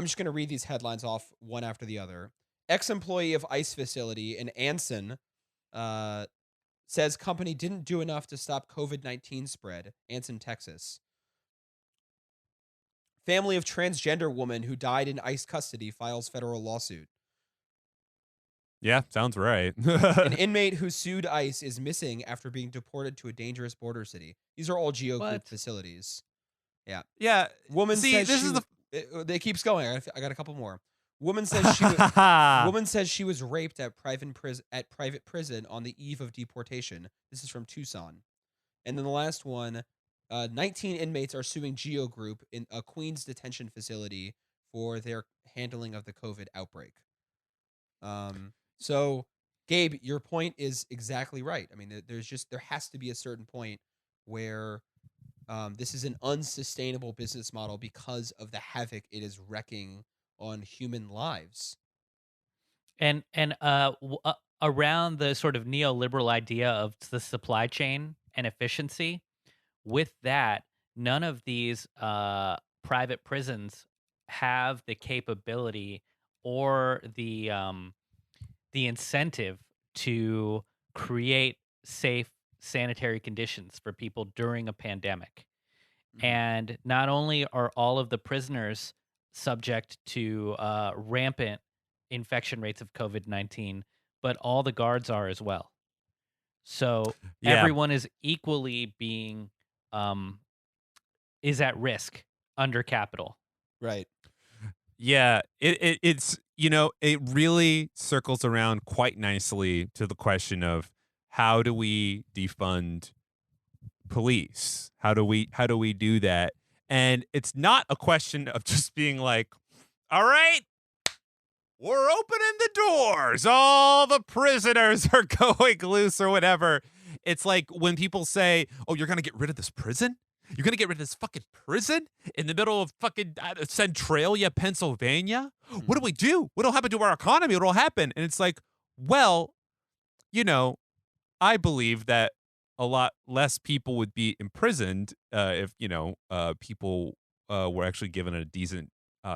just going to read these headlines off one after the other. Ex-employee of ICE facility in Anson says company didn't do enough to stop COVID-19 spread. Anson, Texas. Family of transgender woman who died in ICE custody files federal lawsuit. Yeah, sounds right. An inmate who sued ICE is missing after being deported to a dangerous border city. These are all Geo Group What? facilities. Yeah. Woman See, says this she is the it keeps going. I got a couple more. Woman says she woman says she was raped at private prison on the eve of deportation. This is from Tucson. And then the last one, 19 inmates are suing Geo Group in a Queens detention facility for their handling of the COVID outbreak. So Gabe, your point is exactly right. I mean, there has to be a certain point where this is an unsustainable business model because of the havoc it is wrecking on human lives. And around the sort of neoliberal idea of the supply chain and efficiency, with that, none of these private prisons have the capability or the incentive to create safe sanitary conditions for people during a pandemic. And not only are all of the prisoners subject to rampant infection rates of COVID-19, but all the guards are as well. So yeah. everyone is equally being is at risk under capital. Right. Yeah, it's it really circles around quite nicely to the question of how do we defund police? How do we do that? And it's not a question of just being like, all right, we're opening the doors. All the prisoners are going loose or whatever. It's like when people say, oh, you're going to get rid of this prison? You're going to get rid of this fucking prison in the middle of fucking Centralia, Pennsylvania? What do we do? What'll happen to our economy? What'll happen? And it's like, well, I believe that a lot less people would be imprisoned if, people were actually given a decent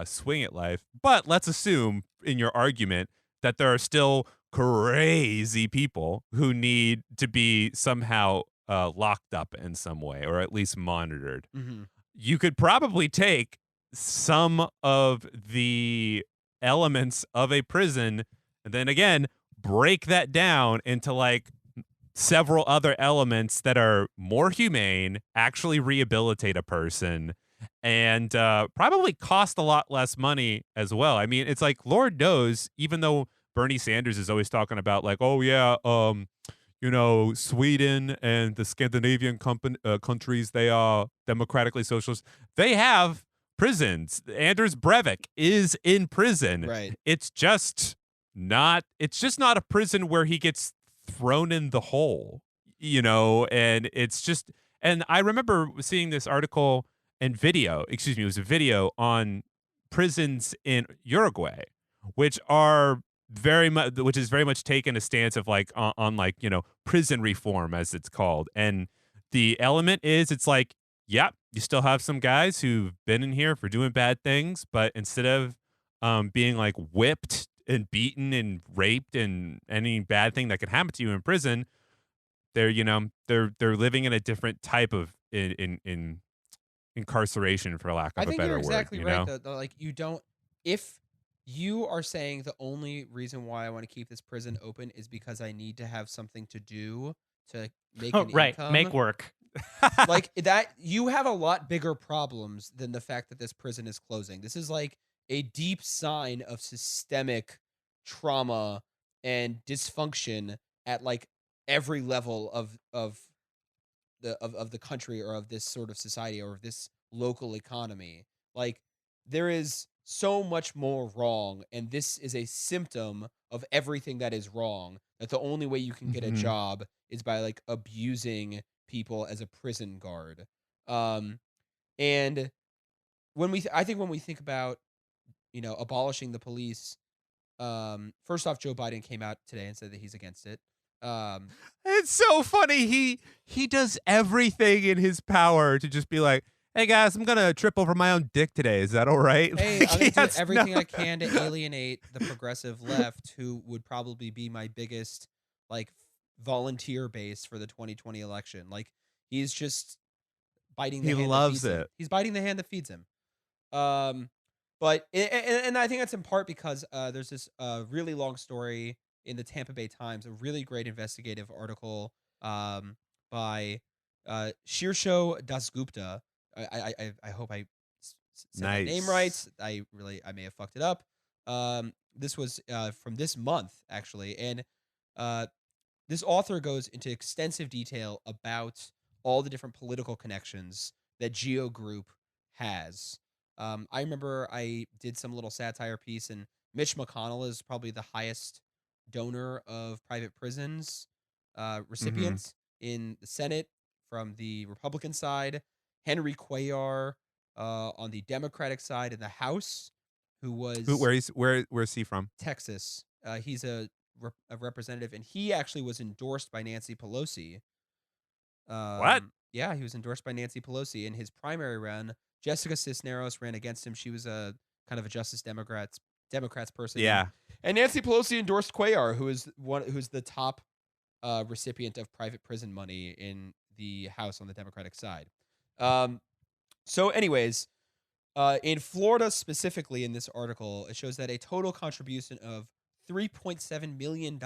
swing at life. But let's assume in your argument that there are still crazy people who need to be somehow locked up in some way or at least monitored. You could probably take some of the elements of a prison and then again break that down into like several other elements that are more humane, actually rehabilitate a person, and probably cost a lot less money as well. I mean, it's like, Lord knows, even though Bernie Sanders is always talking about like, oh yeah, Sweden and the Scandinavian countries, they are democratically socialist. They have prisons. Anders Breivik is in prison. Right. It's just not a prison where he gets thrown in the hole, and it's just, and I remember seeing this article and video, it was a video on prisons in Uruguay, which is very much taken a stance of like on like, prison reform as it's called. And the element is, it's like, yeah, you still have some guys who've been in here for doing bad things, but instead of being like whipped and beaten and raped and any bad thing that can happen to you in prison, they're living in a different type of in incarceration, for lack of a better word. I think you're exactly right. Like, you don't, if you are saying the only reason why I want to keep this prison open is because I need to have something to do to make an income, make work. like that, you have a lot bigger problems than the fact that this prison is closing. This is like a deep sign of systemic trauma and dysfunction at like every level of the country or of this sort of society or of this local economy. Like, there is so much more wrong, and this is a symptom of everything that is wrong, that the only way you can get a job is by like abusing people as a prison guard. And I think when we think about, abolishing the police, first off, Joe Biden came out today and said that he's against it. It's so funny. He does everything in his power to just be like, hey guys, I'm gonna trip over my own dick today. Is that all right? Hey, Like, I'm gonna do has everything I can to alienate the progressive left, who would probably be my biggest like volunteer base for the 2020 election. Like, he's just biting the He hand loves that feeds him. it. He's biting the hand that feeds him. But and I think that's in part because there's this really long story in the Tampa Bay Times, a really great investigative article by Shirsho Dasgupta, I hope I said the name Nice. right. I may have fucked it up. This was from this month actually, and this author goes into extensive detail about all the different political connections that Geo Group has. I remember I did some little satire piece, and Mitch McConnell is probably the highest donor of private prisons recipients in the Senate from the Republican side. Henry Cuellar on the Democratic side in the House, who was Where's he from? Texas. He's a representative, and he actually was endorsed by Nancy Pelosi. What? Yeah, he was endorsed by Nancy Pelosi in his primary run. Jessica Cisneros ran against him. She was a kind of a Justice Democrats person. Yeah. And Nancy Pelosi endorsed Cuellar, who's the top recipient of private prison money in the House on the Democratic side. So, anyways, in Florida specifically, in this article, it shows that a total contribution of $3.7 million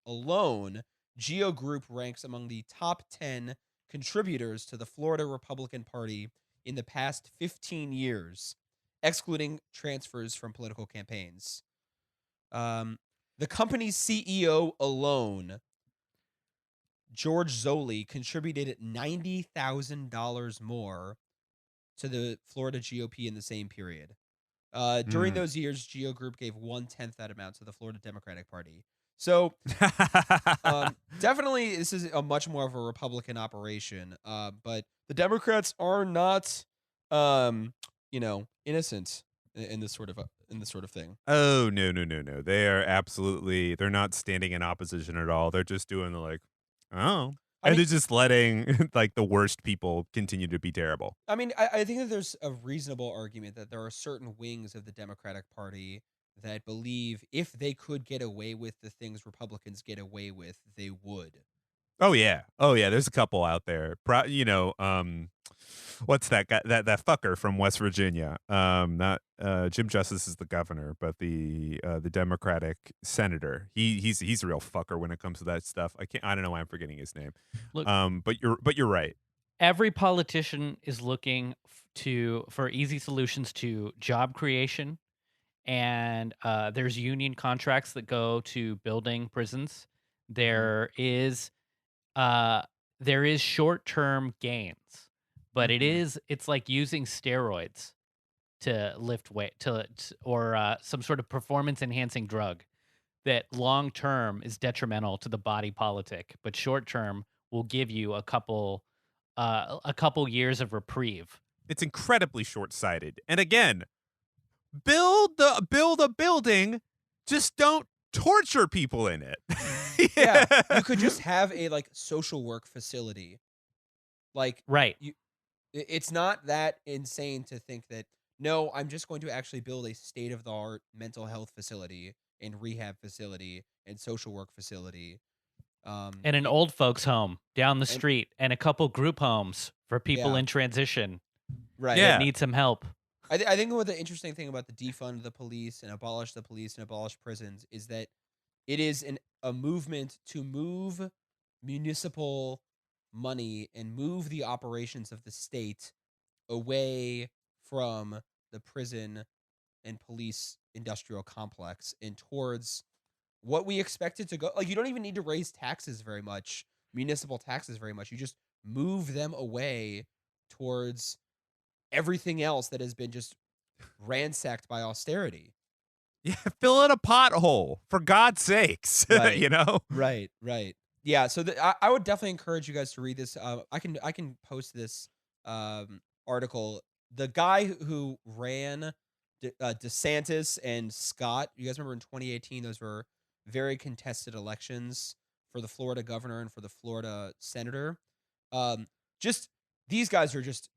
alone, Geo Group ranks among the top 10 contributors to the Florida Republican Party in the past 15 years, excluding transfers from political campaigns. The company's CEO alone, George Zoley, contributed $90,000 more to the Florida GOP in the same period. During those years, Geo Group gave 1/10 that amount to the Florida Democratic Party. So definitely this is a much more of a Republican operation. But the Democrats are not, innocent in this sort of thing. Oh, no. They are they're not standing in opposition at all. They're just doing they're just letting like the worst people continue to be terrible. I mean, I think that there's a reasonable argument that there are certain wings of the Democratic Party that believe if they could get away with the things Republicans get away with, they would. Oh yeah. There's a couple out there. What's that guy? That fucker from West Virginia. Not Jim Justice is the governor, but the Democratic senator. He's a real fucker when it comes to that stuff. I don't know why I'm forgetting his name. Look, but you're right. Every politician is looking for easy solutions to job creation, and there's union contracts that go to building prisons. There is short-term gains, but it's like using steroids to lift weight or some sort of performance-enhancing drug that long-term is detrimental to the body politic, but short-term will give you a couple years of reprieve. It's incredibly short-sighted. And again, build a building, just don't torture people in it. Yeah, you could just have a social work facility. Right. It's not that insane to think that, no, I'm just going to actually build a state-of-the-art mental health facility and rehab facility and social work facility. And an old folks home down the street and a couple group homes for people in transition that need some help. I think what the interesting thing about the defund the police and abolish the police and abolish prisons is that it is a movement to move municipal money and move the operations of the state away from the prison and police industrial complex and towards what we expect it to go. You don't even need to raise taxes very much, municipal taxes very much. You just move them away towards everything else that has been just ransacked by austerity. Yeah, fill in a pothole, for God's sakes. Right. Right. Yeah, so I would definitely encourage you guys to read this. I can post this article. The guy who ran DeSantis and Scott, you guys remember in 2018, those were very contested elections for the Florida governor and for the Florida senator. Just these guys are just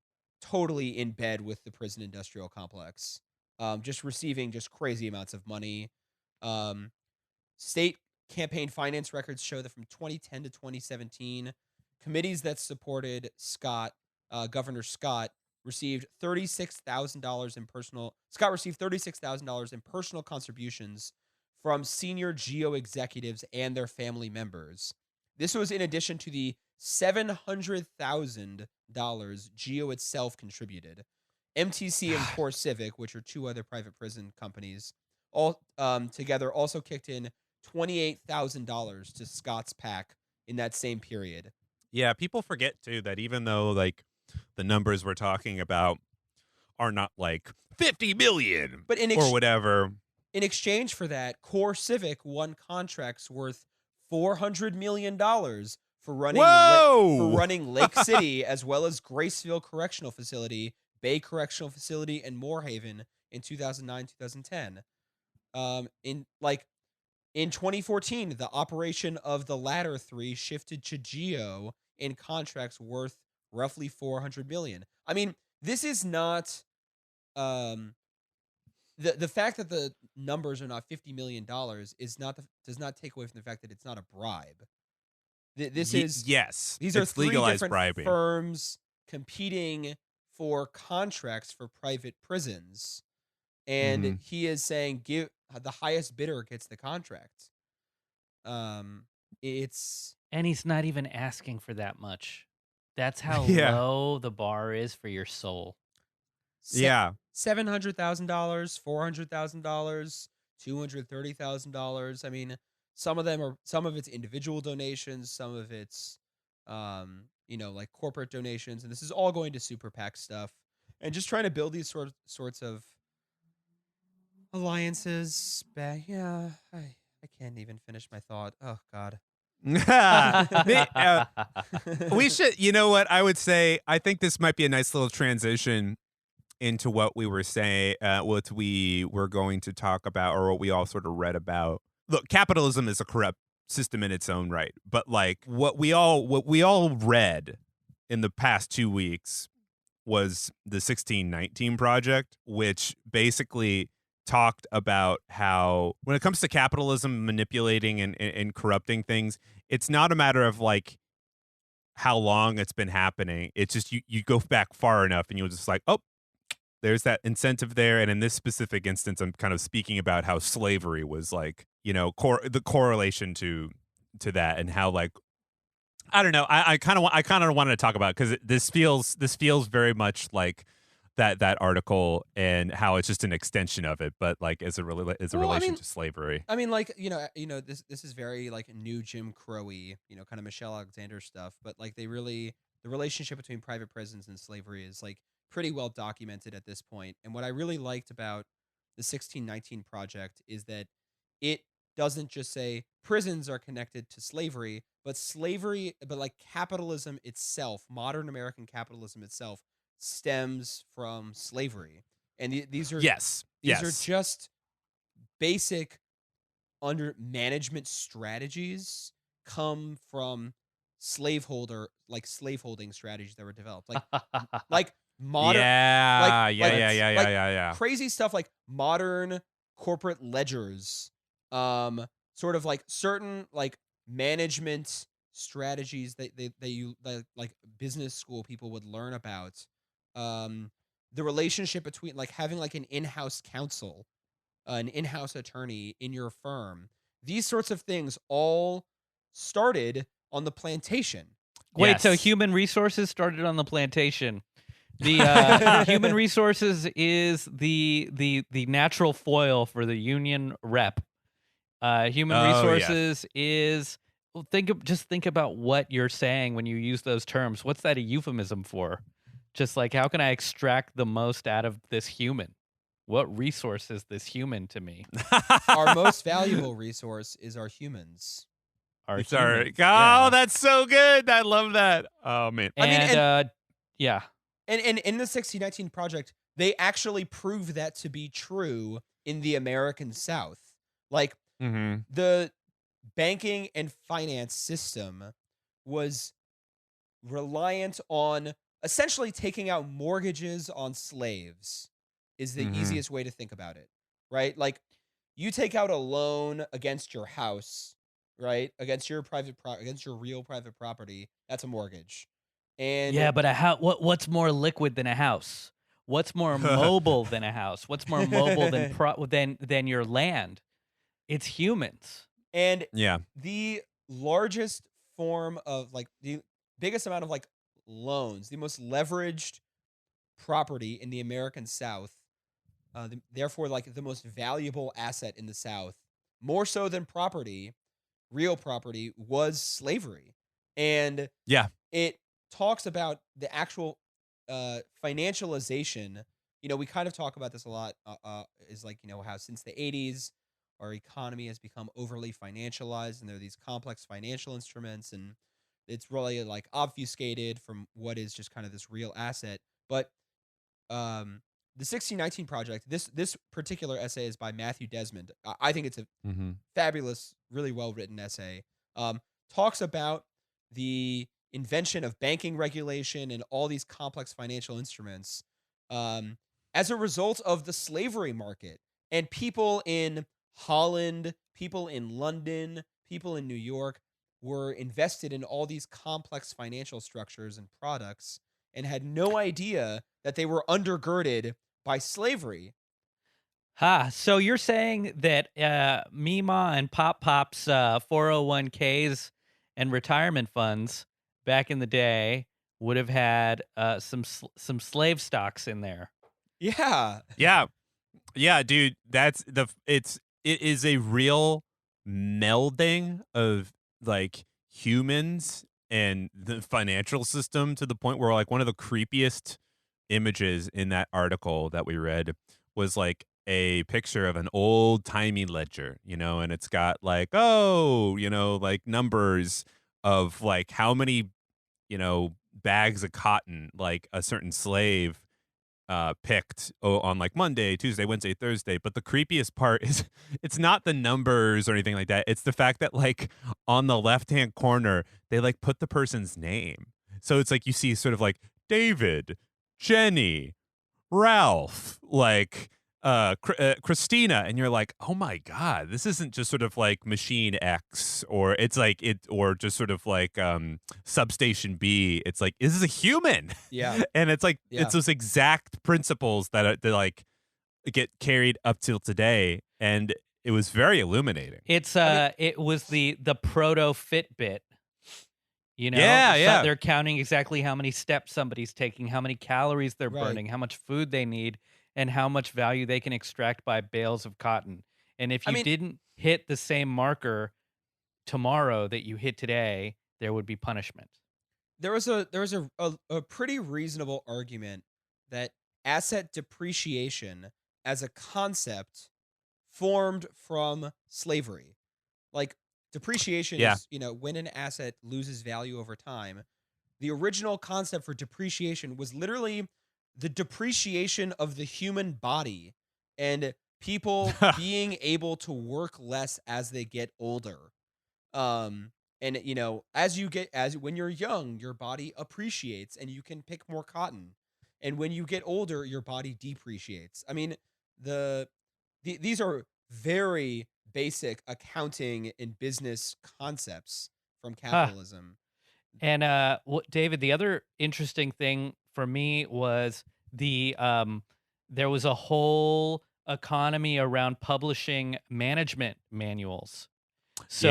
totally in bed with the prison industrial complex, just receiving just crazy amounts of money. State campaign finance records show that from 2010 to 2017, committees that supported Governor Scott received $36,000 in personal. Scott received $36,000 in personal contributions from senior GEO executives and their family members. This was in addition to the $700,000 Geo itself contributed. MTC and Core Civic, which are two other private prison companies, all together also kicked in $28,000 to Scott's PAC in that same period. Yeah, people forget too that even though like the numbers we're talking about are not like 50 million But or whatever. In exchange for that, Core Civic won contracts worth $400 million for running Lake City as well as Graceville Correctional Facility, Bay Correctional Facility, and Moorhaven in 2009, 2010. In 2014, the operation of the latter three shifted to Geo in contracts worth roughly $400 million. I mean, this is not the fact that the numbers are not $50 million does not take away from the fact that it's not a bribe. These are three legalized different bribing. firms competing for contracts for private prisons, and he is saying give the highest bidder gets the contract. It's And he's not even asking for that much. That's how Yeah. low the bar is for your soul. Yeah. $700,000, $400,000, $230,000. I mean, some of it's individual donations, some of it's like corporate donations, and this is all going to super PAC stuff and just trying to build these sorts of alliances. Yeah, I can't even finish my thought. Oh God. We should, you know what I would say? I think this might be a nice little transition into what we were saying, what we were going to talk about, or what we all sort of read about. Look, capitalism is a corrupt system in its own right, but like what we all read in the past 2 weeks was the 1619 Project, which basically talked about how when it comes to capitalism manipulating and corrupting things, it's not a matter of like how long it's been happening. It's just you go back far enough and you're just like, oh, there's that incentive there. And in this specific instance, I'm kind of speaking about how slavery was like, the correlation to that, and how like, I don't know. I kind of wanted to talk about it because this feels very much like that article, and how it's just an extension of it, but like as a relation to slavery. I mean, like this is very like new Jim Crow-y, kind of Michelle Alexander stuff. But like the relationship between private prisons and slavery is like pretty well documented at this point. And what I really liked about the 1619 Project is that it doesn't just say prisons are connected to slavery, but like capitalism itself, modern American capitalism itself, stems from slavery. And these are just basic management strategies come from slaveholding strategies that were developed, like modern crazy stuff like modern corporate ledgers, sort of like certain like management strategies that like business school people would learn about, the relationship between like having like an in-house counsel, an in-house attorney in your firm. These sorts of things all started on the plantation. Wait, so human resources started on the plantation. The human resources is the natural foil for the union rep. Human resources is think about what you're saying when you use those terms. What's that a euphemism for? Just like, how can I extract the most out of this human? What resource is this human to me? Our most valuable resource is our humans. That's so good. I love that. Oh man. And in the 1619 Project, they actually prove that to be true in the American South. Like the banking and finance system was reliant on essentially taking out mortgages on slaves is the easiest way to think about it, right? Like you take out a loan against your house, right? Against your real private property, that's a mortgage. And yeah, but what's more liquid than a house? What's more mobile than a house? What's more mobile than your land? It's humans. And the largest form of like the biggest amount of like loans, the most leveraged property in the American South, therefore like the most valuable asset in the South, more so than property, real property, was slavery. And Yeah. it talks about the actual financialization. We kind of talk about this a lot, is like, how since the 80s, our economy has become overly financialized and there are these complex financial instruments, and it's really like obfuscated from what is just kind of this real asset. But the 1619 Project, this particular essay is by Matthew Desmond. I think it's a Mm-hmm. fabulous, really well-written essay. Talks about the invention of banking regulation and all these complex financial instruments as a result of the slavery market. And people in Holland, people in London, people in New York were invested in all these complex financial structures and products and had no idea that they were undergirded by slavery. So you're saying that Mima and Pop Pop's 401ks and retirement funds back in the day would have had some slave stocks in there. Yeah. Yeah, dude, it is a real melding of like humans and the financial system, to the point where like one of the creepiest images in that article that we read was like a picture of an old timey ledger, and it's got like, like numbers of like how many, bags of cotton like a certain slave picked on like Monday, Tuesday, Wednesday, Thursday. But the creepiest part is it's not the numbers or anything like that. It's the fact that like on the left-hand corner, they like put the person's name. So it's like you see sort of like David, Jenny, Ralph, like Christina, and you're like, oh my god, this isn't just sort of like Machine X, or it's like or just sort of like Substation B. It's like, this is a human. Yeah. And it's like, Yeah. it's those exact principles that like get carried up till today, and it was very illuminating. It's it was the proto Fitbit. Yeah. They're counting exactly how many steps somebody's taking, how many calories they're Right. burning, how much food they need, and how much value they can extract by bales of cotton. And if you didn't hit the same marker tomorrow that you hit today, there would be punishment. There was a pretty reasonable argument that asset depreciation as a concept formed from slavery. Like, depreciation Yeah. is, when an asset loses value over time. The original concept for depreciation was literally the depreciation of the human body and people being able to work less as they get older. And when you're young, your body appreciates and you can pick more cotton. And when you get older, your body depreciates. I mean, these are very basic accounting and business concepts from capitalism. And David, the other interesting thing for me was there was a whole economy around publishing management manuals. So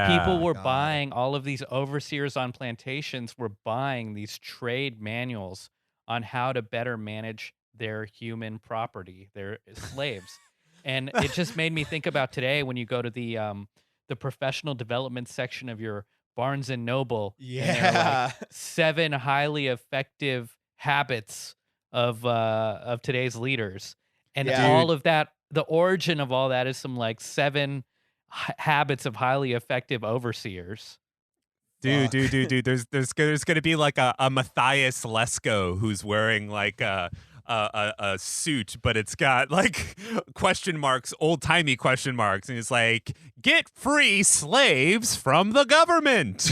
people were buying, all of these overseers on plantations were buying these trade manuals on how to better manage their human property, their slaves. And it just made me think about today when you go to the professional development section of your Barnes and Noble. And there are like 7 highly effective habits of today's leaders. And all of that, the origin of all that is some like 7 habits of highly effective overseers. Dude. There's gonna be like a Matthias Lesko who's wearing like a suit, but it's got like question marks, old timey question marks, and it's like, get free slaves from the government.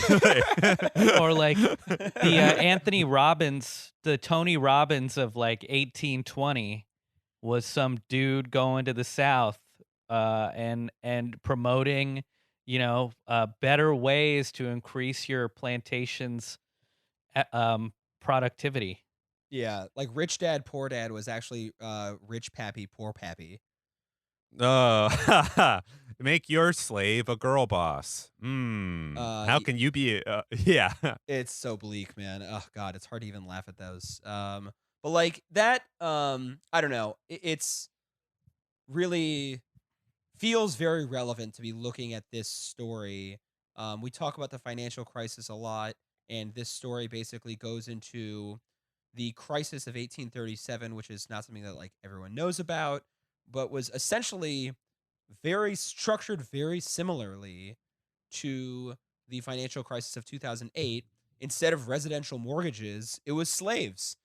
Or like the Anthony Robbins, the Tony Robbins of like 1820 was some dude going to the South and promoting, better ways to increase your plantation's productivity. Yeah, like Rich Dad Poor Dad was actually Rich Pappy Poor Pappy. Make your slave a girl boss. How can you be? Yeah. It's so bleak, man. Oh God, it's hard to even laugh at those. But like that, I don't know. It's really feels very relevant to be looking at this story. We talk about the financial crisis a lot, and this story basically goes into the crisis of 1837, which is not something that like everyone knows about, but was essentially very structured very similarly to the financial crisis of 2008. Instead of residential mortgages, it was slaves.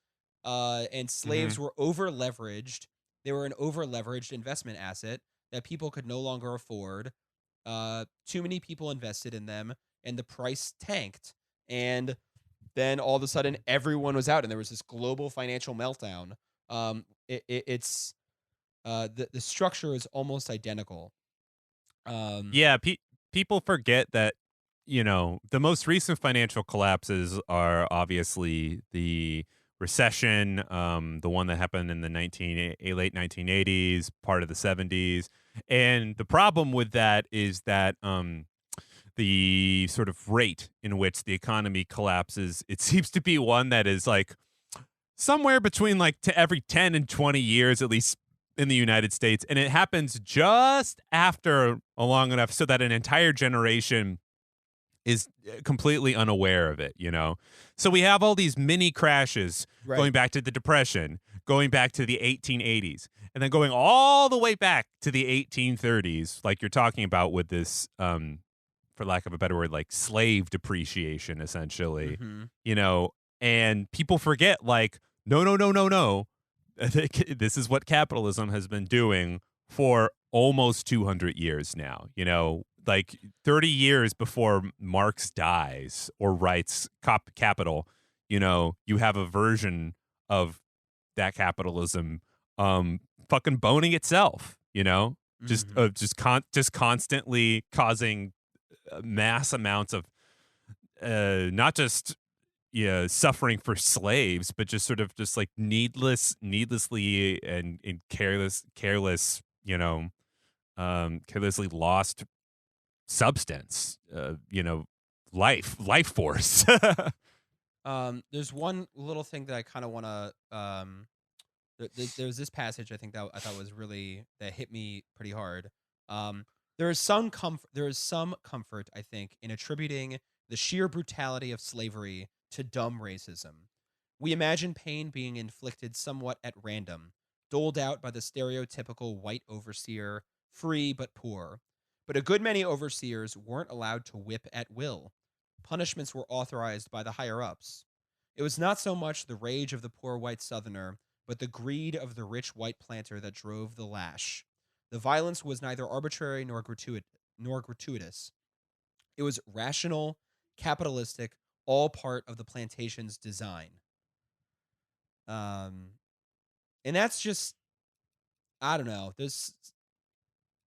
And slaves hmm were over leveraged. They were an over leveraged investment asset that people could no longer afford. Too many people invested in them, and the price tanked. And then all of a sudden, everyone was out, and there was this global financial meltdown. It's the structure is almost identical. Um, Yeah. People forget that, the most recent financial collapses are obviously the recession, the one that happened in the late 1980s, part of the 70s. And the problem with that is that the sort of rate in which the economy collapses, it seems to be one that is like somewhere between like to every 10 and 20 years, at least in the United States. And it happens just after a long enough so that an entire generation is completely unaware of it. So we have all these mini crashes right. going back to the Depression, going back to the 1880s, and then going all the way back to the 1830s, like you're talking about with this, for lack of a better word, like slave depreciation, essentially, Mm-hmm. you know, and people forget, like, no, no, no, no, no. This is what capitalism has been doing for almost 200 years now, like 30 years before Marx dies or writes Capital, you have a version of that capitalism fucking boning itself, just Mm-hmm. just constantly causing mass amounts of not just suffering for slaves, but just sort of just like needlessly and careless, carelessly lost substance, life force. There's one little thing that I kind of want to. There was this passage I think that I thought was really that hit me pretty hard. Um, there is some comfort. There is some comfort, I think, in attributing the sheer brutality of slavery to dumb racism. We imagine pain being inflicted somewhat at random, doled out by the stereotypical white overseer, free but poor. But a good many overseers weren't allowed to whip at will. Punishments were authorized by the higher ups. It was not so much the rage of the poor white Southerner, but the greed of the rich white planter that drove the lash. The violence was neither arbitrary nor gratuitous. It was rational, capitalistic, all part of the plantation's design. Um, and that's just, I don't know. This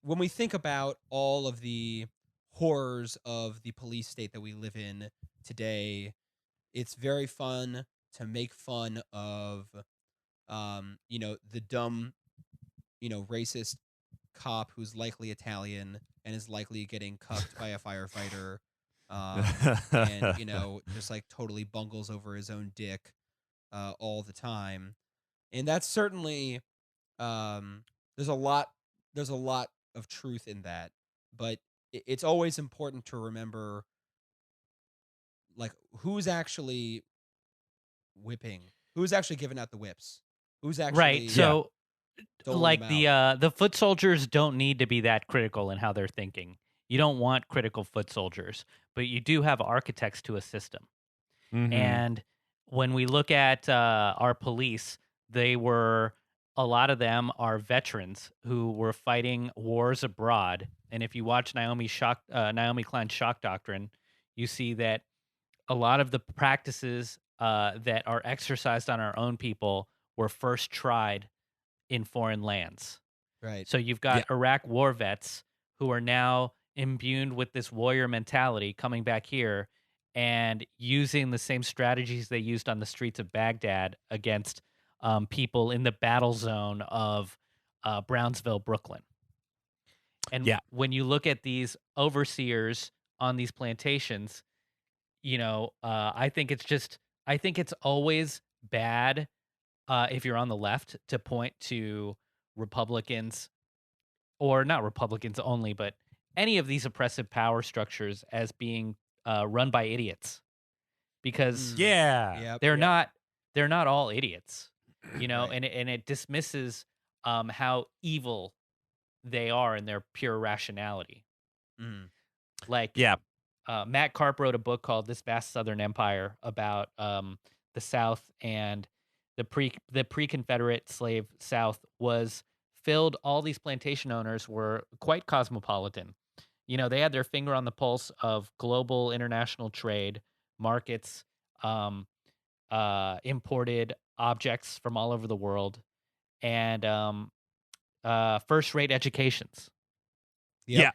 when we think about all of the horrors of the police state that we live in today, it's very fun to make fun of the dumb, racist cop who's likely Italian and is likely getting cuffed by a firefighter, and just like totally bungles over his own dick all the time. And that's certainly um, there's a lot there's a lot of truth in that, but it's always important to remember like who's actually whipping, who's actually giving out the whips, who's Right. actually Yeah. So doling them like out. the foot soldiers don't need to be that critical in how they're thinking. You don't want critical foot soldiers, but you do have architects to assist them. hmm And when we look at our police, they were a lot of them are veterans who were fighting wars abroad. And if you watch Naomi Klein's Shock Doctrine, you see that a lot of the practices that are exercised on our own people were first tried in foreign lands. Right. So you've Yeah. got Iraq war vets who are now imbued with this warrior mentality coming back here and using the same strategies they used on the streets of Baghdad against people in the battle zone of Brownsville, Brooklyn. And Yeah. when you look at these overseers on these plantations, I think it's always bad if you're on the left to point to Republicans, or not Republicans only, but any of these oppressive power structures as being run by idiots, because Yeah. Yep. they're Yep. not they're not all idiots, Right. and it dismisses how evil they are in their pure rationality. Mm. Like Yeah. Matt Karp wrote a book called "This Vast Southern Empire" about the South, and the pre-Confederate slave South was filled. All these plantation owners were quite cosmopolitan. They had their finger on the pulse of global international trade markets, imported objects from all over the world, and first-rate educations. Yep. Yeah.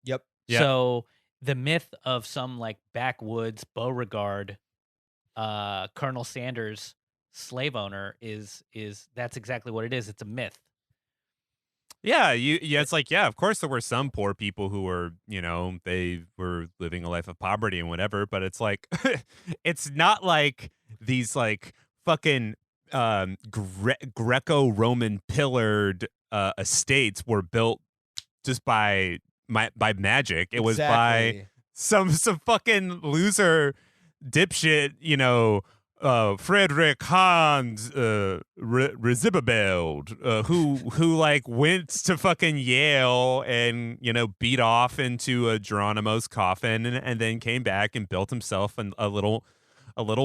Yep. Yeah. So the myth of some like backwoods Beauregard, Colonel Sanders slave owner is that's exactly what it is. It's a myth. Yeah, it's like, yeah, of course there were some poor people who were, they were living a life of poverty and whatever, but it's like it's not like these like fucking Greco-Roman pillared estates were built just by magic. It was by Exactly. some fucking loser dipshit, Frederick Hans Rizibabeld, who like went to fucking Yale and beat off into a Geronimo's coffin and then came back and built himself a little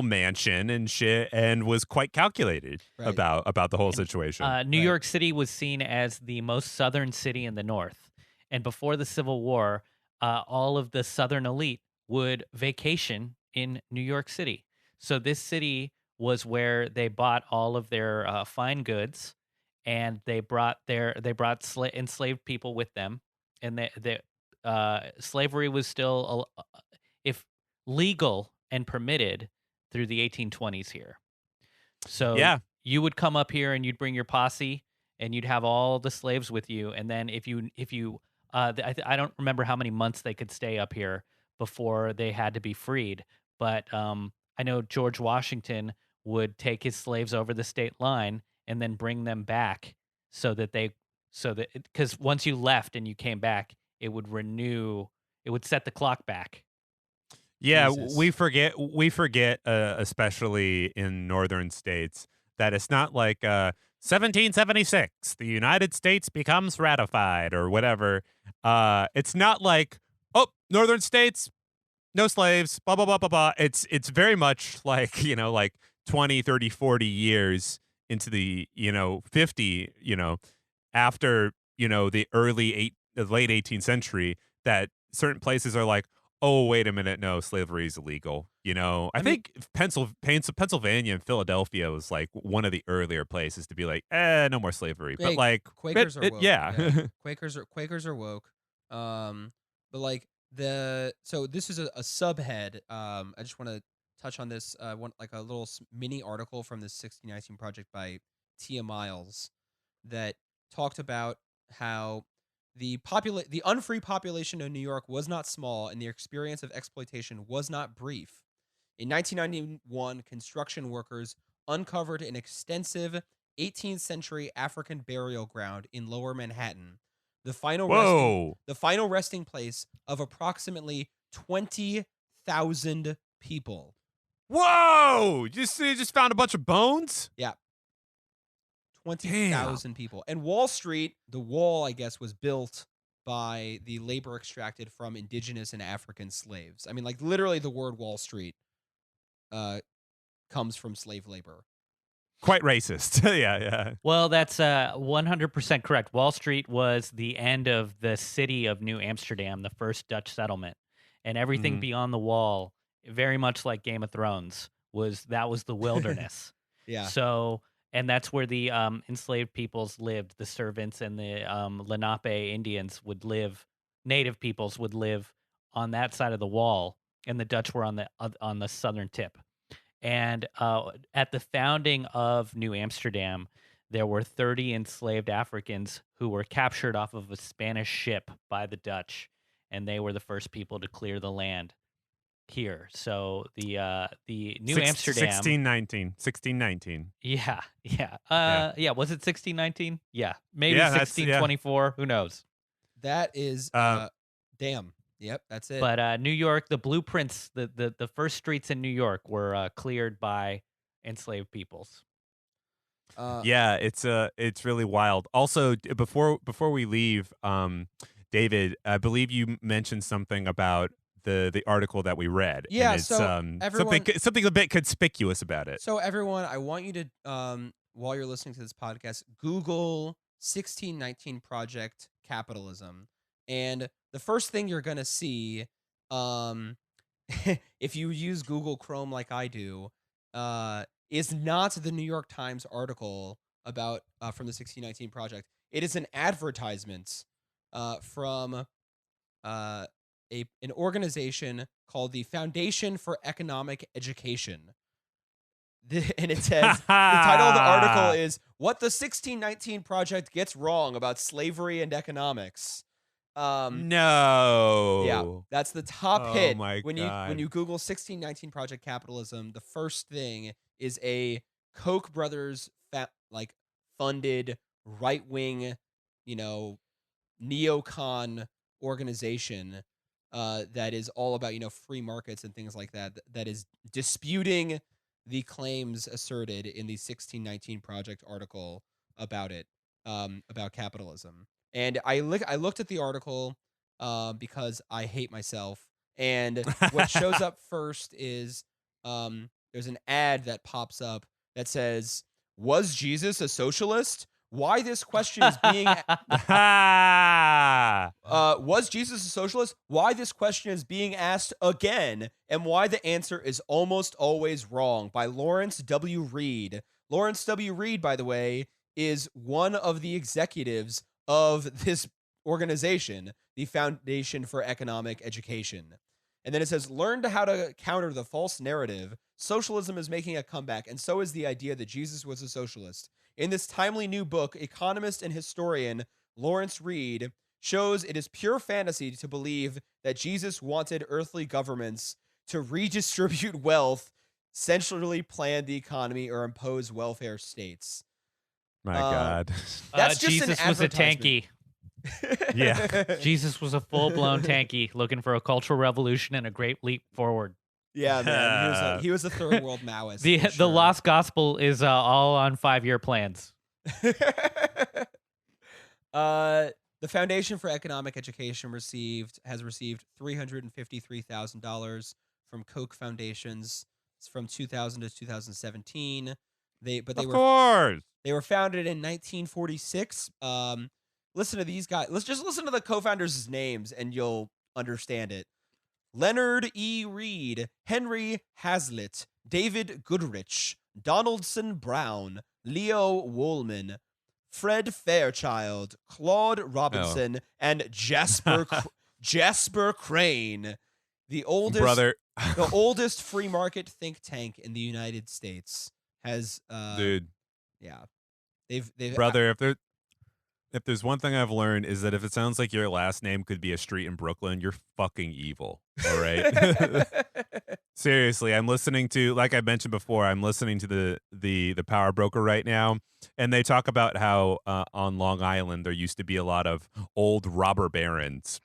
mansion and shit, and was quite calculated Right. about the whole situation. New Right. York City was seen as the most southern city in the North, and before the Civil War, all of the Southern elite would vacation in New York City. So this city was where they bought all of their fine goods, and they brought enslaved people with them, and slavery was still if legal and permitted through the 1820s here. So Yeah. you would come up here and you'd bring your posse, and you'd have all the slaves with you. And then I don't remember how many months they could stay up here before they had to be freed. But I know George Washington would take his slaves over the state line and then bring them back because once you left and you came back, it would set the clock back. Yeah, Jesus. we forget, especially in northern states, that it's not like 1776, the United States becomes ratified or whatever. It's not like, oh, northern states, no slaves, blah, blah, blah, blah, blah. It's very much like, like 20, 30, 40 years into the, 50, after, the late 18th century, that certain places are like, oh, wait a minute, no, slavery is illegal. I mean- think Pennsylvania and Philadelphia was like one of the earlier places to be like, no more slavery. But Hey, like, Quakers are woke. yeah. Quakers are woke. But like so this is a subhead. I just want to touch on this. One like a little mini article from the 1619 Project by Tia Miles that talked about how the unfree population of New York was not small, and the experience of exploitation was not brief. In 1991, construction workers uncovered an extensive 18th century African burial ground in Lower Manhattan, the final Whoa. resting place of approximately 20,000 people. Whoa! You just found a bunch of bones? Yeah. 20,000 people. And Wall Street, the wall, I guess, was built by the labor extracted from indigenous and African slaves. I mean, like, literally the word Wall Street comes from slave labor. Quite racist. Yeah. Well, that's 100% correct. Wall Street was the end of the city of New Amsterdam, the first Dutch settlement, and everything Mhm. beyond the wall, very much like Game of Thrones, was the wilderness. Yeah. So, and that's where the enslaved peoples lived. The servants and the Lenape Indians would live. Native peoples would live on that side of the wall, and the Dutch were on the southern tip. And at the founding of New Amsterdam, there were 30 enslaved Africans who were captured off of a Spanish ship by the Dutch, and they were the first people to clear the land here. So the New Amsterdam, 1619. yeah. Was it 1619? Yeah, maybe Yeah, that's- 1624. Who knows? That is damn. Yep, that's it. But New York, the blueprints, the first streets in New York were cleared by enslaved peoples. Yeah, it's really wild. Also, before we leave, David, I believe you mentioned something about the article that we read. Yeah, and it's so everyone, something a bit conspicuous about it. So everyone, I want you to while you're listening to this podcast, Google 1619 Project Capitalism. And the first thing you're going to see, if you use Google Chrome like I do, is not the New York Times article about from the 1619 Project. It is an advertisement from an organization called the Foundation for Economic Education. And it says, the title of the article is "What the 1619 Project Gets Wrong About Slavery and Economics." No. Yeah, that's the top hit. My when God. you Google 1619 Project Capitalism, the first thing is a Koch brothers funded right-wing, neocon organization that is all about free markets and things like that. That is disputing the claims asserted in the 1619 Project article about it, about capitalism. And I looked at the article because I hate myself. And what shows up first is there's an ad that pops up that says, "Was Jesus a socialist? Why this question is being was Jesus a socialist? Why this question is being asked again, and why the answer is almost always wrong," by Lawrence W. Reed. Lawrence W. Reed, by the way, is one of the executives of this organization, the Foundation for Economic Education. And then it says, "Learn how to counter the false narrative. Socialism is making a comeback, and so is the idea that Jesus was a socialist. In this timely new book, economist and historian Lawrence Reed shows it is pure fantasy to believe that Jesus wanted earthly governments to redistribute wealth, centrally plan the economy, or impose welfare states." My God. That's just Jesus an was a advertisement. tanky. Yeah. Jesus was a full-blown tanky looking for a cultural revolution and a great leap forward. Yeah, man. He was a third world Maoist. The for sure. lost gospel is all on 5-year plans. The Foundation for Economic Education has received $353,000 from Koch foundations from 2000 to 2017. They were founded in 1946. Listen to these guys. Let's just listen to the co-founders' names and you'll understand it. Leonard E. Reed, Henry Hazlitt, David Goodrich, Donaldson Brown, Leo Woolman, Fred Fairchild, Claude Robinson, and Jasper Crane, the oldest free market think tank in the United States, has Dude. Yeah. They've Brother, if there's one thing I've learned is that if it sounds like your last name could be a street in Brooklyn, you're fucking evil. All right. Seriously, I'm listening to, like I mentioned before, I'm listening to the Power Broker right now, and they talk about how on Long Island there used to be a lot of old robber barons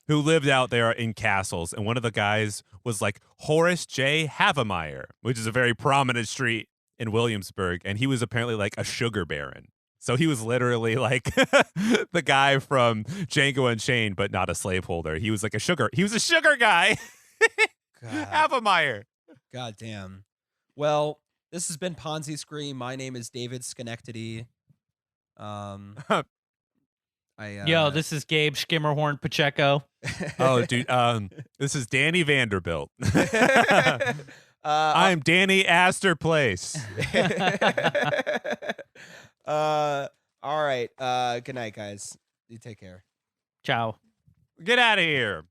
who lived out there in castles, and one of the guys was like Horace J. Havemeyer, which is a very prominent street in Williamsburg, and he was apparently like a sugar baron. So he was literally like the guy from Django Unchained, but not a slaveholder. He was like a sugar guy. Havemeyer. God damn. Well, this has been Ponzi Scream. My name is David Schenectady. Yo, this is Gabe Skimmerhorn Pacheco. Oh, dude. This is Danny Vanderbilt. I'm Danny Astor Place. All right. Good night, guys. You take care. Ciao. Get out of here.